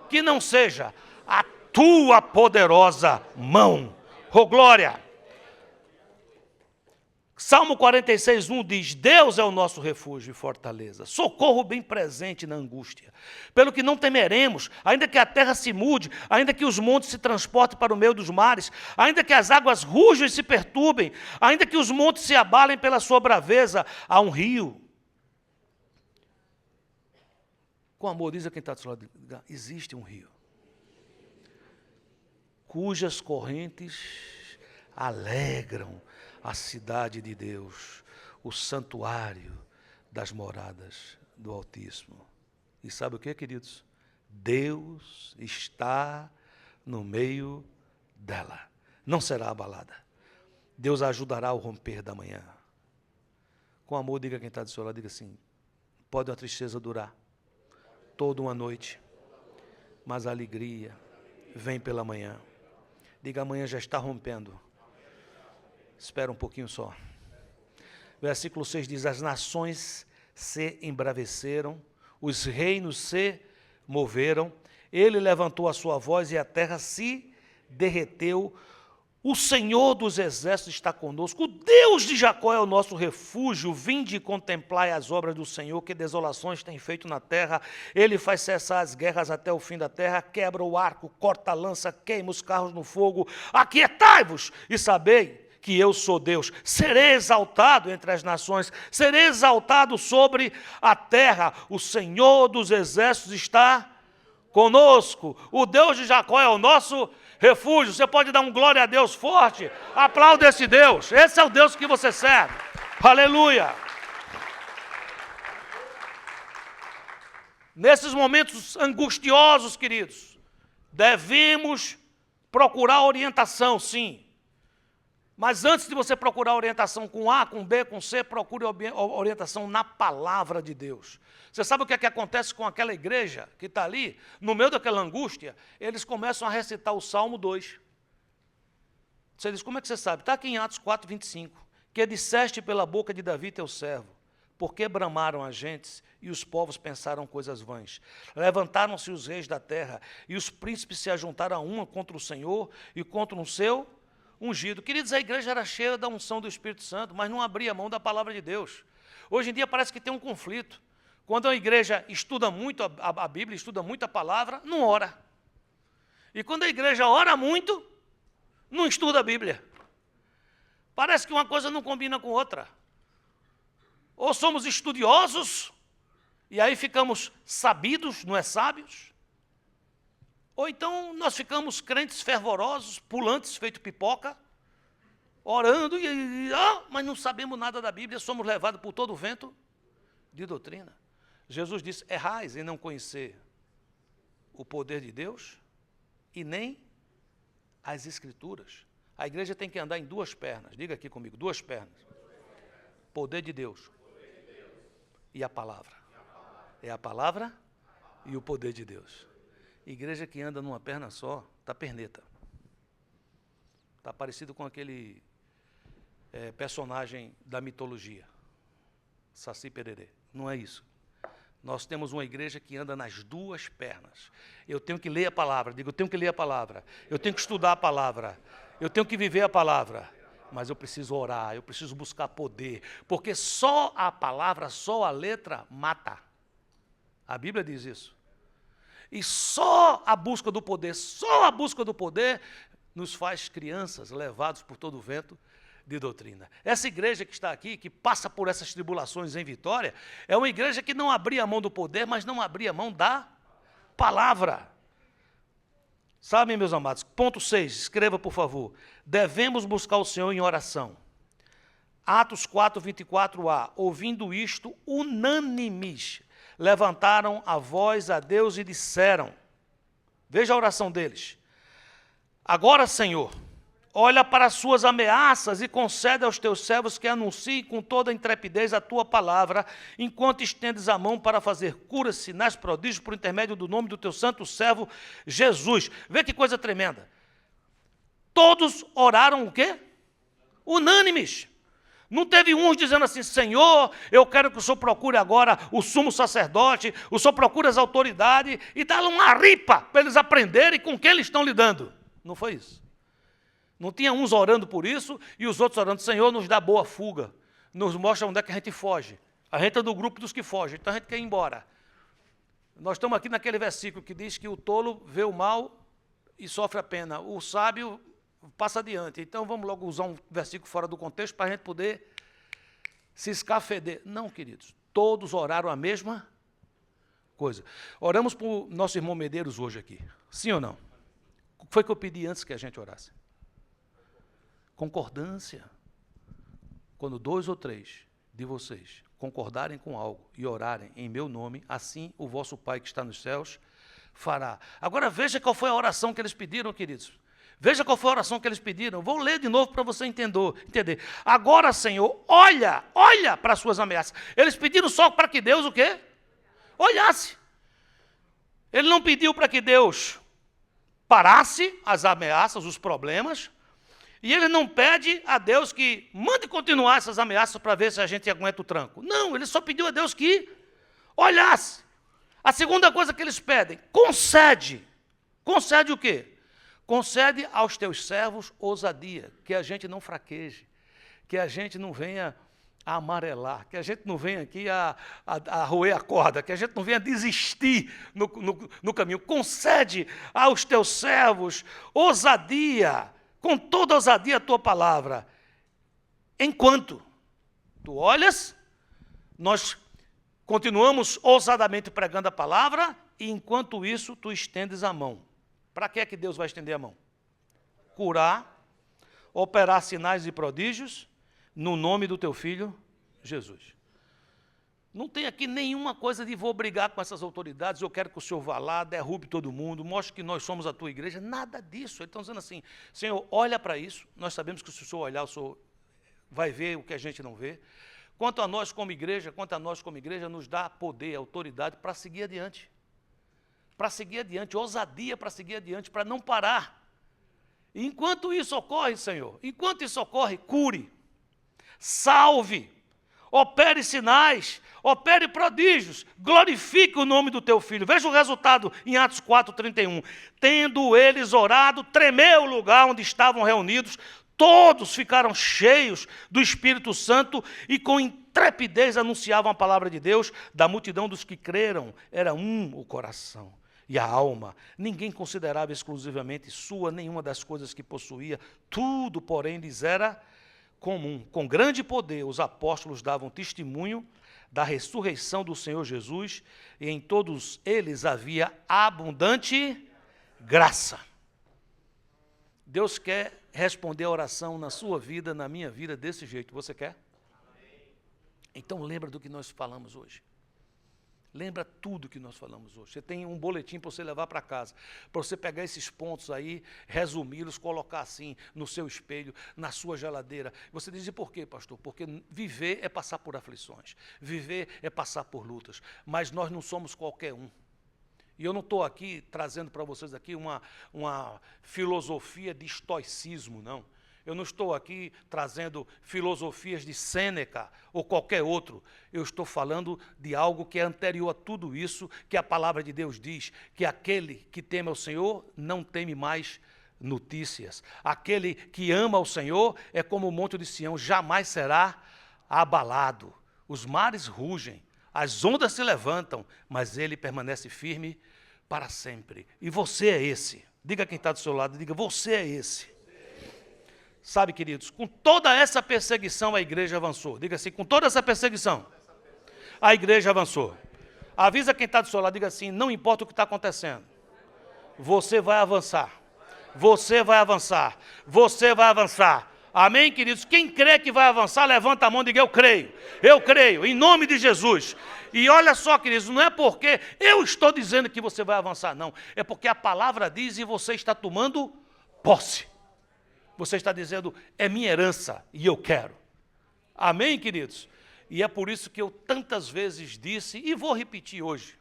que não seja a tua poderosa mão. Oh, glória! Salmo 46:1 diz, Deus é o nosso refúgio e fortaleza, socorro bem presente na angústia. Pelo que não temeremos, ainda que a terra se mude, ainda que os montes se transportem para o meio dos mares, ainda que as águas rujam e se perturbem, ainda que os montes se abalem pela sua braveza, há um rio. Com amor, diz a quem está do seu lado, existe um rio, cujas correntes alegram a cidade de Deus, o santuário das moradas do Altíssimo. E sabe o que, queridos? Deus está no meio dela. Não será abalada. Deus a ajudará ao romper da manhã. Com amor, diga a quem está do seu lado, diga assim, pode uma tristeza durar toda uma noite, mas a alegria vem pela manhã. Diga, amanhã já está rompendo. Espera um pouquinho só. Versículo 6 diz, as nações se embraveceram, os reinos se moveram, ele levantou a sua voz e a terra se derreteu. O Senhor dos exércitos está conosco, o Deus de Jacó é o nosso refúgio, vinde e contemplai as obras do Senhor, que desolações tem feito na terra, ele faz cessar as guerras até o fim da terra, quebra o arco, corta a lança, queima os carros no fogo, aquietai-vos e sabei que eu sou Deus, serei exaltado entre as nações, serei exaltado sobre a terra, o Senhor dos exércitos está conosco, o Deus de Jacó é o nosso refúgio. Você pode dar um glória a Deus forte? Aplauda esse Deus, esse é o Deus que você serve, aleluia. Nesses momentos angustiosos, queridos, devemos procurar orientação, sim. Mas antes de você procurar orientação com A, com B, com C, procure orientação na palavra de Deus. Você sabe o que é que acontece com aquela igreja que está ali? No meio daquela angústia, eles começam a recitar o Salmo 2. Você diz, como é que você sabe? Está aqui em Atos 4:25. Que disseste pela boca de Davi, teu servo, porque bramaram as gentes e os povos pensaram coisas vãs. Levantaram-se os reis da terra e os príncipes se ajuntaram a uma contra o Senhor e contra o seu ungido. Queridos, a igreja era cheia da unção do Espírito Santo, mas não abria mão da palavra de Deus. Hoje em dia parece que tem um conflito. Quando a igreja estuda muito a Bíblia, estuda muito a palavra, não ora. E quando a igreja ora muito, não estuda a Bíblia. Parece que uma coisa não combina com outra. Ou somos estudiosos, e aí ficamos sabidos, não é sábios, ou então nós ficamos crentes fervorosos, pulantes, feito pipoca, orando, mas não sabemos nada da Bíblia, somos levados por todo o vento de doutrina. Jesus disse, errais em não conhecer o poder de Deus e nem as Escrituras. A igreja tem que andar em duas pernas, diga aqui comigo, duas pernas. Poder de Deus. E a palavra. É a palavra e o poder de Deus. Igreja que anda numa perna só, está perneta. Está parecido com aquele personagem da mitologia. Saci Pererê. Não é isso. Nós temos uma igreja que anda nas duas pernas. Eu tenho que ler a palavra. Digo, eu tenho que ler a palavra. Eu tenho que estudar a palavra. Eu tenho que viver a palavra. Mas eu preciso orar, eu preciso buscar poder. Porque só a palavra, só a letra mata. A Bíblia diz isso. E só a busca do poder nos faz crianças levados por todo o vento de doutrina. Essa igreja que está aqui, que passa por essas tribulações em vitória, é uma igreja que não abria mão do poder, mas não abria mão da palavra. Sabem, meus amados? Ponto 6, escreva, por favor. Devemos buscar o Senhor em oração. Atos 4, 24a. Ouvindo isto, unânimes, levantaram a voz a Deus e disseram, veja a oração deles, agora, Senhor, olha para as suas ameaças e concede aos teus servos que anunciem com toda a intrepidez a tua palavra, enquanto estendes a mão para fazer curas, sinais, prodígios, por intermédio do nome do teu santo servo Jesus. Vê que coisa tremenda. Todos oraram o quê? Unânimes. Não teve uns dizendo assim, Senhor, eu quero que o Senhor procure agora o sumo sacerdote, o Senhor procure as autoridades e dá-lhe uma ripa para eles aprenderem com quem eles estão lidando. Não foi isso. Não tinha uns orando por isso e os outros orando, Senhor, nos dá boa fuga, nos mostra onde é que a gente foge. A gente é do grupo dos que fogem, então a gente quer ir embora. Nós estamos aqui naquele versículo que diz que o tolo vê o mal e sofre a pena. O sábio passa adiante. Então vamos logo usar um versículo fora do contexto para a gente poder se escafeder. Não, queridos, todos oraram a mesma coisa. Oramos para o nosso irmão Medeiros hoje aqui. Sim ou não? O que foi que eu pedi antes que a gente orasse? Concordância. Quando 2 ou 3 de vocês concordarem com algo e orarem em meu nome, assim o vosso Pai que está nos céus fará. Agora veja qual foi a oração que eles pediram, queridos. Veja qual foi a oração que eles pediram. Vou ler de novo para você entender. Agora, Senhor, olha para as suas ameaças. Eles pediram só para que Deus o quê? Olhasse. Ele não pediu para que Deus parasse as ameaças, os problemas, e ele não pede a Deus que mande continuar essas ameaças para ver se a gente aguenta o tranco. Não, ele só pediu a Deus que olhasse. A segunda coisa que eles pedem, concede. Concede o quê? Concede aos teus servos ousadia, que a gente não fraqueje, que a gente não venha a amarelar, que a gente não venha aqui a roer a corda, que a gente não venha desistir no caminho. Concede aos teus servos ousadia, com toda ousadia a tua palavra. Enquanto tu olhas, nós continuamos ousadamente pregando a palavra, e enquanto isso tu estendes a mão. Para que é que Deus vai estender a mão? Curar, operar sinais e prodígios, no nome do teu Filho, Jesus. Não tem aqui nenhuma coisa de vou brigar com essas autoridades, eu quero que o Senhor vá lá, derrube todo mundo, mostre que nós somos a tua igreja, nada disso. Eles estão dizendo assim, Senhor, olha para isso, nós sabemos que se o Senhor olhar, o Senhor vai ver o que a gente não vê. Quanto a nós como igreja, nos dá poder, autoridade para seguir adiante. Para seguir adiante, ousadia para seguir adiante, para não parar. E enquanto isso ocorre, Senhor, enquanto isso ocorre, cure, salve, opere sinais, opere prodígios, glorifique o nome do teu Filho. Veja o resultado em Atos 4:31. Tendo eles orado, tremeu o lugar onde estavam reunidos, todos ficaram cheios do Espírito Santo e com intrepidez anunciavam a palavra de Deus. Da multidão dos que creram, era o coração e a alma. Ninguém considerava exclusivamente sua nenhuma das coisas que possuía, tudo, porém, lhes era comum. Com grande poder, os apóstolos davam testemunho da ressurreição do Senhor Jesus, e em todos eles havia abundante graça. Deus quer responder a oração na sua vida, na minha vida, desse jeito. Você quer? Então lembra do que nós falamos hoje. Lembra tudo que nós falamos hoje. Você tem um boletim para você levar para casa, para você pegar esses pontos aí, resumi-los, colocar assim no seu espelho, na sua geladeira. Você diz, e por quê, pastor? Porque viver é passar por aflições, viver é passar por lutas, mas nós não somos qualquer um. E eu não estou aqui trazendo para vocês aqui uma filosofia de estoicismo, não. Eu não estou aqui trazendo filosofias de Sêneca ou qualquer outro. Eu estou falando de algo que é anterior a tudo isso, que a palavra de Deus diz, que aquele que teme ao Senhor não teme mais notícias. Aquele que ama ao Senhor é como o monte de Sião, jamais será abalado. Os mares rugem, as ondas se levantam, mas ele permanece firme para sempre. E você é esse. Diga quem está do seu lado, diga, você é esse. Sabe, queridos, com toda essa perseguição a igreja avançou. Diga assim, com toda essa perseguição, a igreja avançou. Avisa quem está do seu lado, diga assim, não importa o que está acontecendo, você vai avançar. Você vai avançar. Você vai avançar. Amém, queridos? Quem crê que vai avançar, levanta a mão e diga, eu creio, em nome de Jesus. E olha só, queridos, não é porque eu estou dizendo que você vai avançar, não. É porque a palavra diz e você está tomando posse. Você está dizendo, é minha herança e eu quero. Amém, queridos? E é por isso que eu tantas vezes disse, e vou repetir hoje.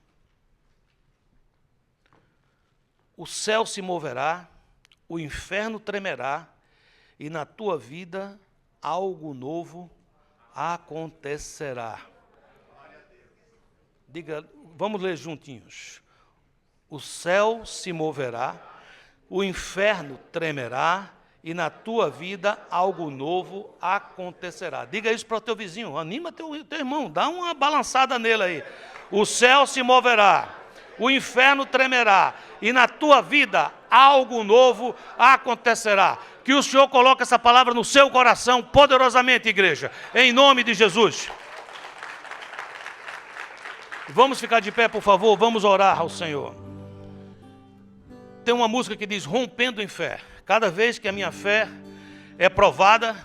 O céu se moverá, o inferno tremerá, e na tua vida algo novo acontecerá. Diga, vamos ler juntinhos. O céu se moverá, o inferno tremerá, e na tua vida algo novo acontecerá. Diga isso para o teu vizinho, anima teu irmão, dá uma balançada nele aí. O céu se moverá, o inferno tremerá, e na tua vida algo novo acontecerá. Que o Senhor coloque essa palavra no seu coração poderosamente, igreja, em nome de Jesus. Vamos ficar de pé, por favor, vamos orar ao Senhor. Tem uma música que diz, rompendo em fé. Cada vez que a minha fé é provada,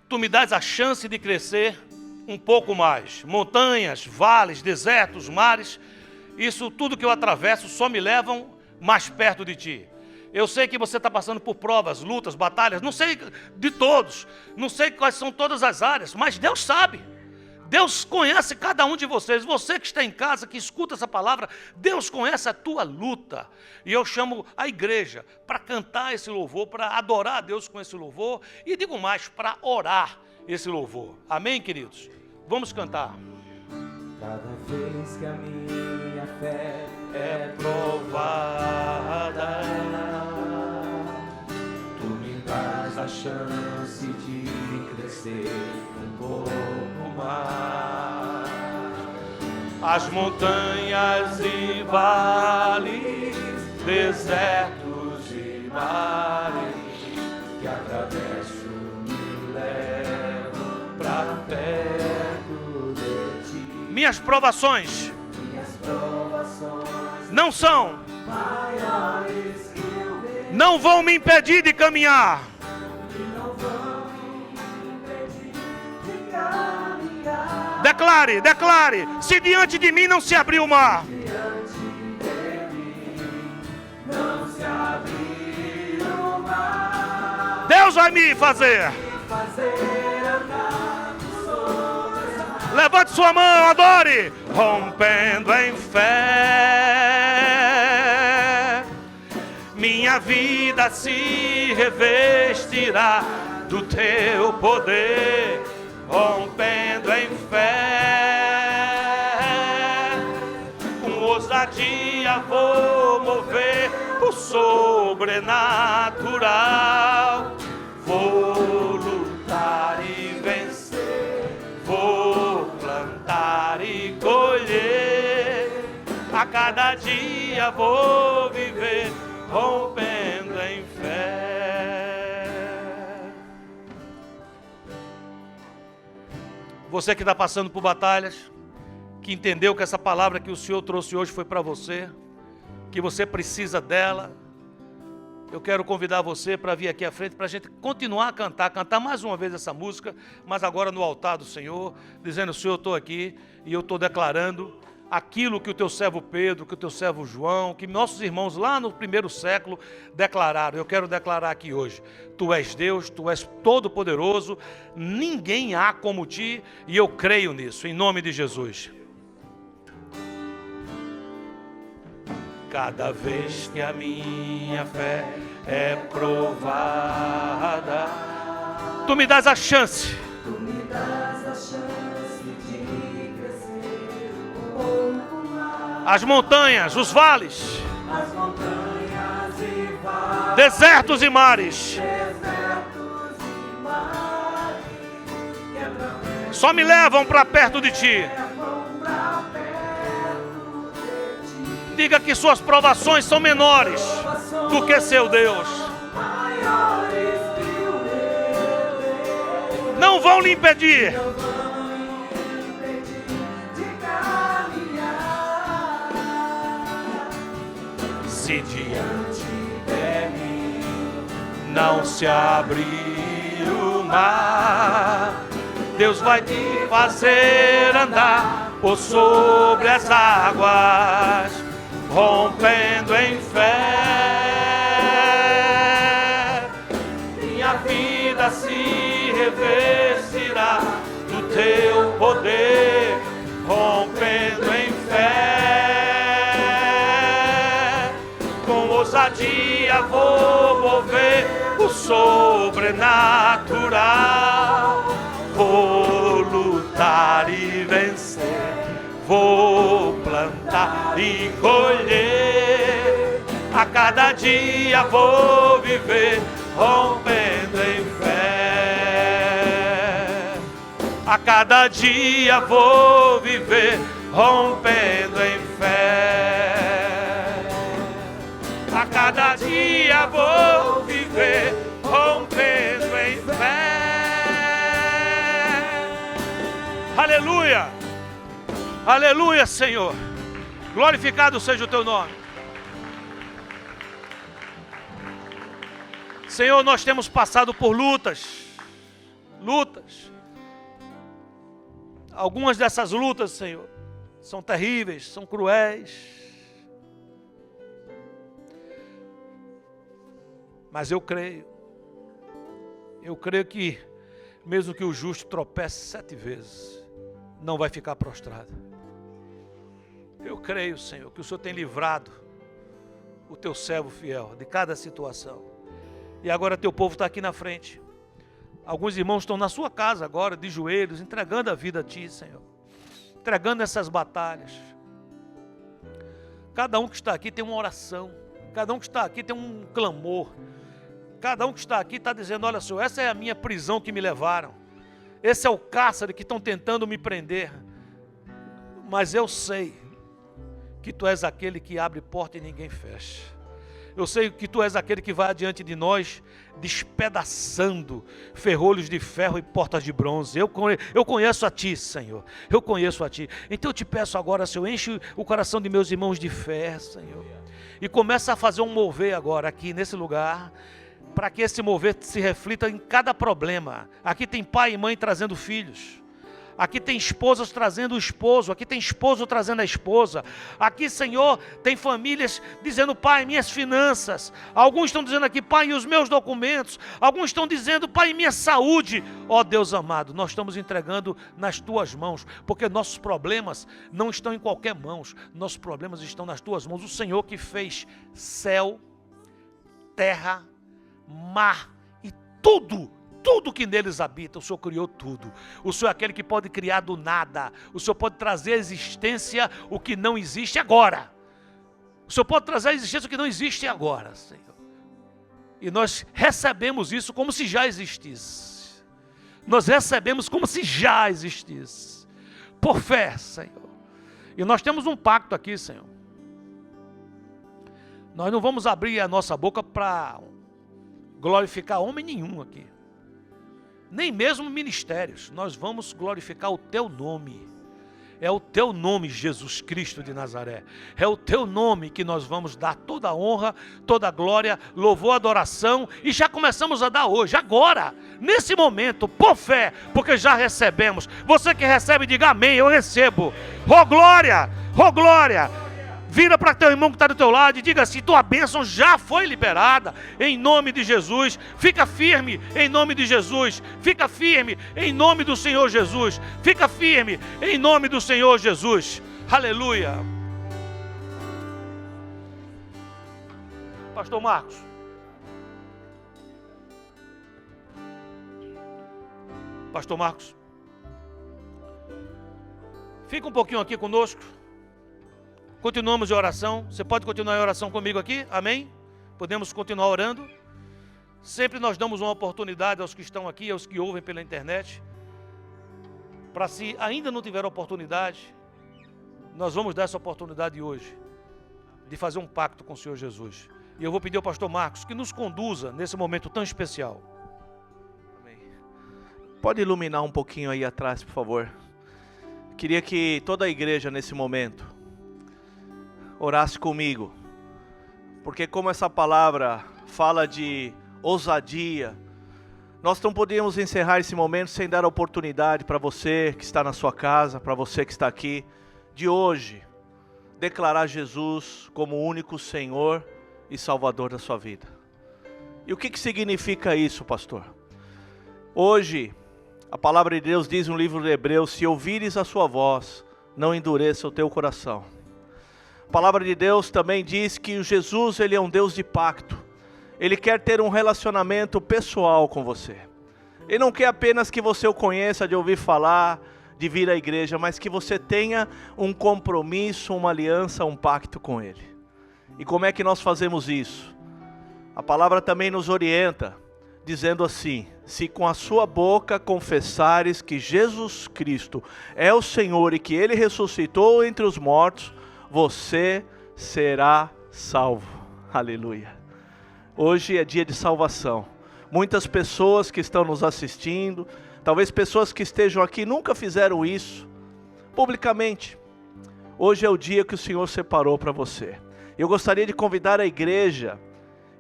tu me dás a chance de crescer um pouco mais. Montanhas, vales, desertos, mares, isso tudo que eu atravesso só me levam mais perto de ti. Eu sei que você está passando por provas, lutas, batalhas, não sei de todos, não sei quais são todas as áreas, mas Deus sabe. Deus conhece cada um de vocês. Você que está em casa, que escuta essa palavra, Deus conhece a tua luta. E eu chamo a igreja para cantar esse louvor, para adorar a Deus com esse louvor, e digo mais, para orar esse louvor. Amém, queridos? Vamos cantar. Cada vez que a minha fé É provada, tu me dás a chance de crescer um pouco mais. as montanhas e vales, desertos e mares Que atravesso me levam pra perto de ti. minhas provações Minhas provações não são, maiores que o meu não vão me impedir de caminhar. não vão me impedir de caminhar. Declare, declare, se diante de mim não se abrir o mar, Diante dele não se abrir o mar. Deus vai me fazer. Fazer andar sobre as águas. Levante sua mão, adore. Rompendo em fé, minha vida se revestirá do teu poder. Rompendo em fé, com ousadia vou mover o sobrenatural. Vou lutar e vencer, vou plantar e colher. A cada dia vou viver rompendo em fé. Você que está passando por batalhas, que entendeu que essa palavra que o Senhor trouxe hoje foi para você, que você precisa dela, eu quero convidar você para vir aqui à frente, para a gente continuar a cantar mais uma vez essa música, mas agora no altar do Senhor, dizendo, Senhor, eu estou aqui e eu estou declarando aquilo que o teu servo Pedro, que o teu servo João, que nossos irmãos lá no primeiro século declararam. Eu quero declarar aqui hoje: Tu és Deus, Tu és todo-poderoso, ninguém há como Ti, e eu creio nisso, em nome de Jesus. Cada vez que a minha fé é provada, Tu me dás a chance. Tu me dás a chance de crescer um pouco mais. As montanhas, os vales, As montanhas e vales, desertos e mares, desertos e mares, só me levam para perto de Ti. levam pra perto de Ti. Diga que suas provações são menores do que seu Deus. Maiores que o meu Deus, Não vão lhe impedir não vão impedir de caminhar. se diante de mim não se abrir o mar. Deus vai te fazer andar por sobre as águas, rompendo em fé. Minha vida se revestirá do teu poder, rompendo em fé. Com ousadia vou mover o sobrenatural. Vou lutar e vencer, vou plantar e colher. A cada dia vou viver, rompendo em fé. A cada dia vou viver, rompendo em fé. A cada dia vou viver, rompendo em fé. Aleluia! Aleluia, Senhor! Glorificado seja o teu nome. Senhor, nós temos passado por lutas. Algumas dessas lutas, Senhor, são terríveis, são cruéis. Mas eu creio que mesmo que o justo tropece 7 vezes, não vai ficar prostrado. Eu creio, Senhor, que o Senhor tem livrado o teu servo fiel de cada situação. E agora teu povo está aqui na frente. Alguns irmãos estão na sua casa agora, de joelhos, entregando a vida a Ti, Senhor. Entregando essas batalhas. Cada um que está aqui tem uma oração. Cada um que está aqui tem um clamor. Cada um que está aqui está dizendo: olha, Senhor, essa é a minha prisão que me levaram. Esse é o cárcere que estão tentando me prender. Mas eu sei que Tu és aquele que abre porta e ninguém fecha. Eu sei que Tu és aquele que vai adiante de nós, despedaçando ferrolhos de ferro e portas de bronze. Eu conheço a Ti, Senhor. Eu conheço a Ti. Então eu te peço agora, Senhor, enche o coração de meus irmãos de fé, Senhor. E começa a fazer um mover agora aqui nesse lugar, para que esse mover se reflita em cada problema. Aqui tem pai e mãe trazendo filhos. Aqui tem esposas trazendo o esposo. Aqui tem esposo trazendo a esposa. Aqui, Senhor, tem famílias dizendo: Pai, minhas finanças. Alguns estão dizendo aqui: Pai, e os meus documentos. Alguns estão dizendo: Pai, minha saúde. Ó Deus amado, nós estamos entregando nas Tuas mãos, porque nossos problemas não estão em qualquer mãos. Nossos problemas estão nas Tuas mãos. O Senhor que fez céu, terra, mar e tudo que neles habita. O Senhor criou tudo. O Senhor é aquele que pode criar do nada. O Senhor pode trazer à existência o que não existe agora. O Senhor pode trazer à existência o que não existe agora, Senhor. E nós recebemos isso como se já existisse. Nós recebemos como se já existisse. Por fé, Senhor. E nós temos um pacto aqui, Senhor. Nós não vamos abrir a nossa boca para glorificar homem nenhum aqui, nem mesmo ministérios. Nós vamos glorificar o Teu nome. É o Teu nome, Jesus Cristo de Nazaré. É o Teu nome que nós vamos dar toda a honra, toda a glória, louvor, adoração. E já começamos a dar hoje, agora, nesse momento, por fé, porque já recebemos. Você que recebe, diga amém: eu recebo. Oh glória, Oh, glória! Vira para teu irmão que está do teu lado e diga assim: tua bênção já foi liberada, em nome de Jesus. Fica firme, em nome de Jesus. Fica firme, em nome do Senhor Jesus. Fica firme, em nome do Senhor Jesus. Aleluia. Pastor Marcos. Pastor Marcos. Fica um pouquinho aqui conosco. Continuamos em oração. Você pode continuar em oração comigo aqui? Amém? Podemos continuar orando. Sempre nós damos uma oportunidade aos que estão aqui, aos que ouvem pela internet. Para se ainda não tiver oportunidade, nós vamos dar essa oportunidade hoje, de fazer um pacto com o Senhor Jesus. E eu vou pedir ao pastor Marcos que nos conduza nesse momento tão especial. Amém. Pode iluminar um pouquinho aí atrás, por favor. Queria que toda a igreja nesse momento orasse comigo, porque como essa palavra fala de ousadia, nós não podemos encerrar esse momento sem dar a oportunidade para você que está na sua casa, para você que está aqui, de hoje, declarar Jesus como o único Senhor e Salvador da sua vida. E o que significa isso, pastor? Hoje, a palavra de Deus diz no livro de Hebreus: se ouvires a sua voz, não endureça o teu coração. A palavra de Deus também diz que Jesus, ele é um Deus de pacto. Ele quer ter um relacionamento pessoal com você. Ele não quer apenas que você o conheça de ouvir falar, de vir à igreja, mas que você tenha um compromisso, uma aliança, um pacto com Ele. E como é que nós fazemos isso? A palavra também nos orienta, dizendo assim: se com a sua boca confessares que Jesus Cristo é o Senhor e que Ele ressuscitou entre os mortos, você será salvo. Aleluia. Hoje é dia de salvação. Muitas pessoas que estão nos assistindo, talvez pessoas que estejam aqui nunca fizeram isso publicamente. Hoje é o dia que o Senhor separou para você. Eu gostaria de convidar a igreja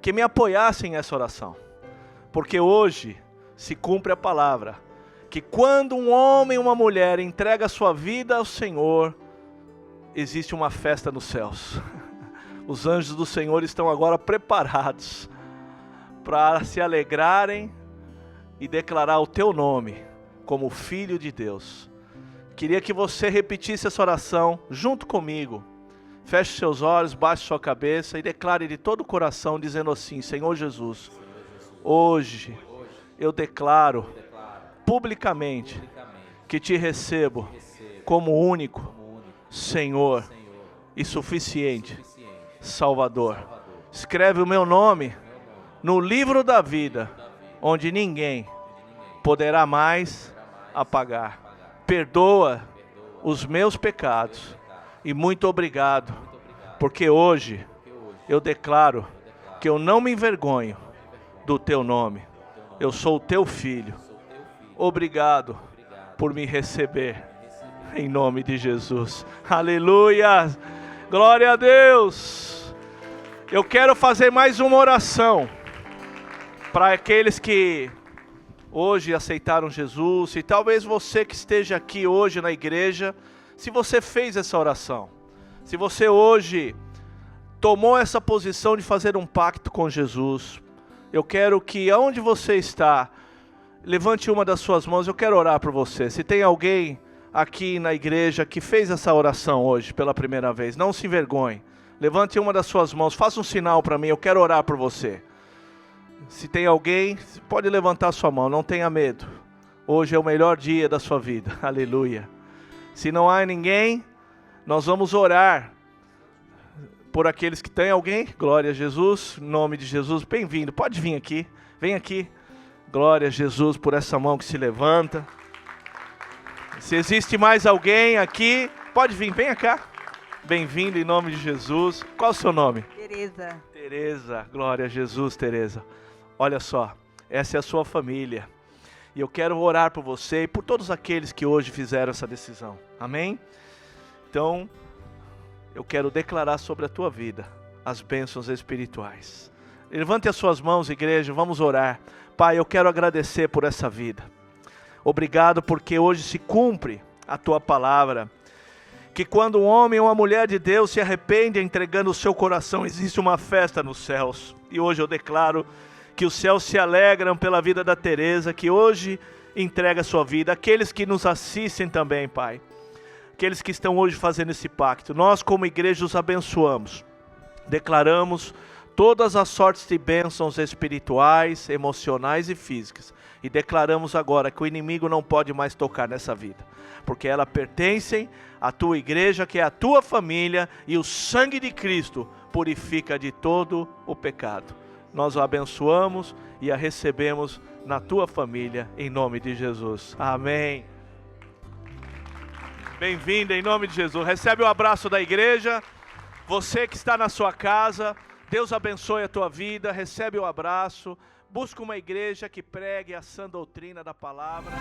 que me apoiasse nessa oração, porque hoje se cumpre a palavra que quando um homem e uma mulher entrega a sua vida ao Senhor, existe uma festa nos céus. Os anjos do Senhor estão agora preparados para se alegrarem e declarar o teu nome como Filho de Deus. Queria que você repetisse essa oração junto comigo. Feche seus olhos, baixe sua cabeça e declare de todo o coração, dizendo assim: Senhor Jesus, hoje eu declaro publicamente que te recebo como único Senhor e suficiente Salvador. Escreve o meu nome no livro da vida, onde ninguém poderá mais apagar. Perdoa os meus pecados e muito obrigado, porque hoje eu declaro que eu não me envergonho do teu nome. Eu sou o teu filho. Obrigado por me receber, em nome de Jesus. Aleluia! Glória a Deus! Eu quero fazer mais uma oração para aqueles que hoje aceitaram Jesus, e talvez você que esteja aqui hoje na igreja, se você fez essa oração, se você hoje tomou essa posição de fazer um pacto com Jesus, eu quero que aonde você está, levante uma das suas mãos, eu quero orar por você. Se tem alguém aqui na igreja que fez essa oração hoje pela primeira vez, não se envergonhe, levante uma das suas mãos, faça um sinal para mim, eu quero orar por você. Se tem alguém, pode levantar sua mão, não tenha medo. Hoje é o melhor dia da sua vida, aleluia. Se não há ninguém, nós vamos orar por aqueles que têm alguém. Glória a Jesus, em nome de Jesus, bem-vindo, pode vir aqui, vem aqui. Glória a Jesus por essa mão que se levanta. Se existe mais alguém aqui, pode vir, venha cá. Bem-vindo em nome de Jesus. Qual é o seu nome? Tereza. Tereza, glória a Jesus, Tereza. Olha só, essa é a sua família. E eu quero orar por você e por todos aqueles que hoje fizeram essa decisão. Amém? Então, eu quero declarar sobre a tua vida as bênçãos espirituais. Levante as suas mãos, igreja, vamos orar. Pai, eu quero agradecer por essa vida. Obrigado porque hoje se cumpre a tua palavra. que quando um homem ou uma mulher de Deus se arrepende entregando o seu coração, existe uma festa nos céus. E hoje eu declaro que os céus se alegram pela vida da Teresa, que hoje entrega a sua vida. Aqueles que nos assistem também, Pai, aqueles que estão hoje fazendo esse pacto, nós como igreja os abençoamos. Declaramos todas as sortes de bênçãos espirituais, emocionais e físicas. E declaramos agora que o inimigo não pode mais tocar nessa vida, porque ela pertence à tua igreja, que é a tua família, e o sangue de Cristo purifica de todo o pecado. Nós o abençoamos e a recebemos na tua família, em nome de Jesus. Amém. Bem-vinda em nome de Jesus. Recebe o abraço da igreja. Você que está na sua casa, Deus abençoe a tua vida. Recebe o abraço. Busca uma igreja que pregue a sã doutrina da palavra.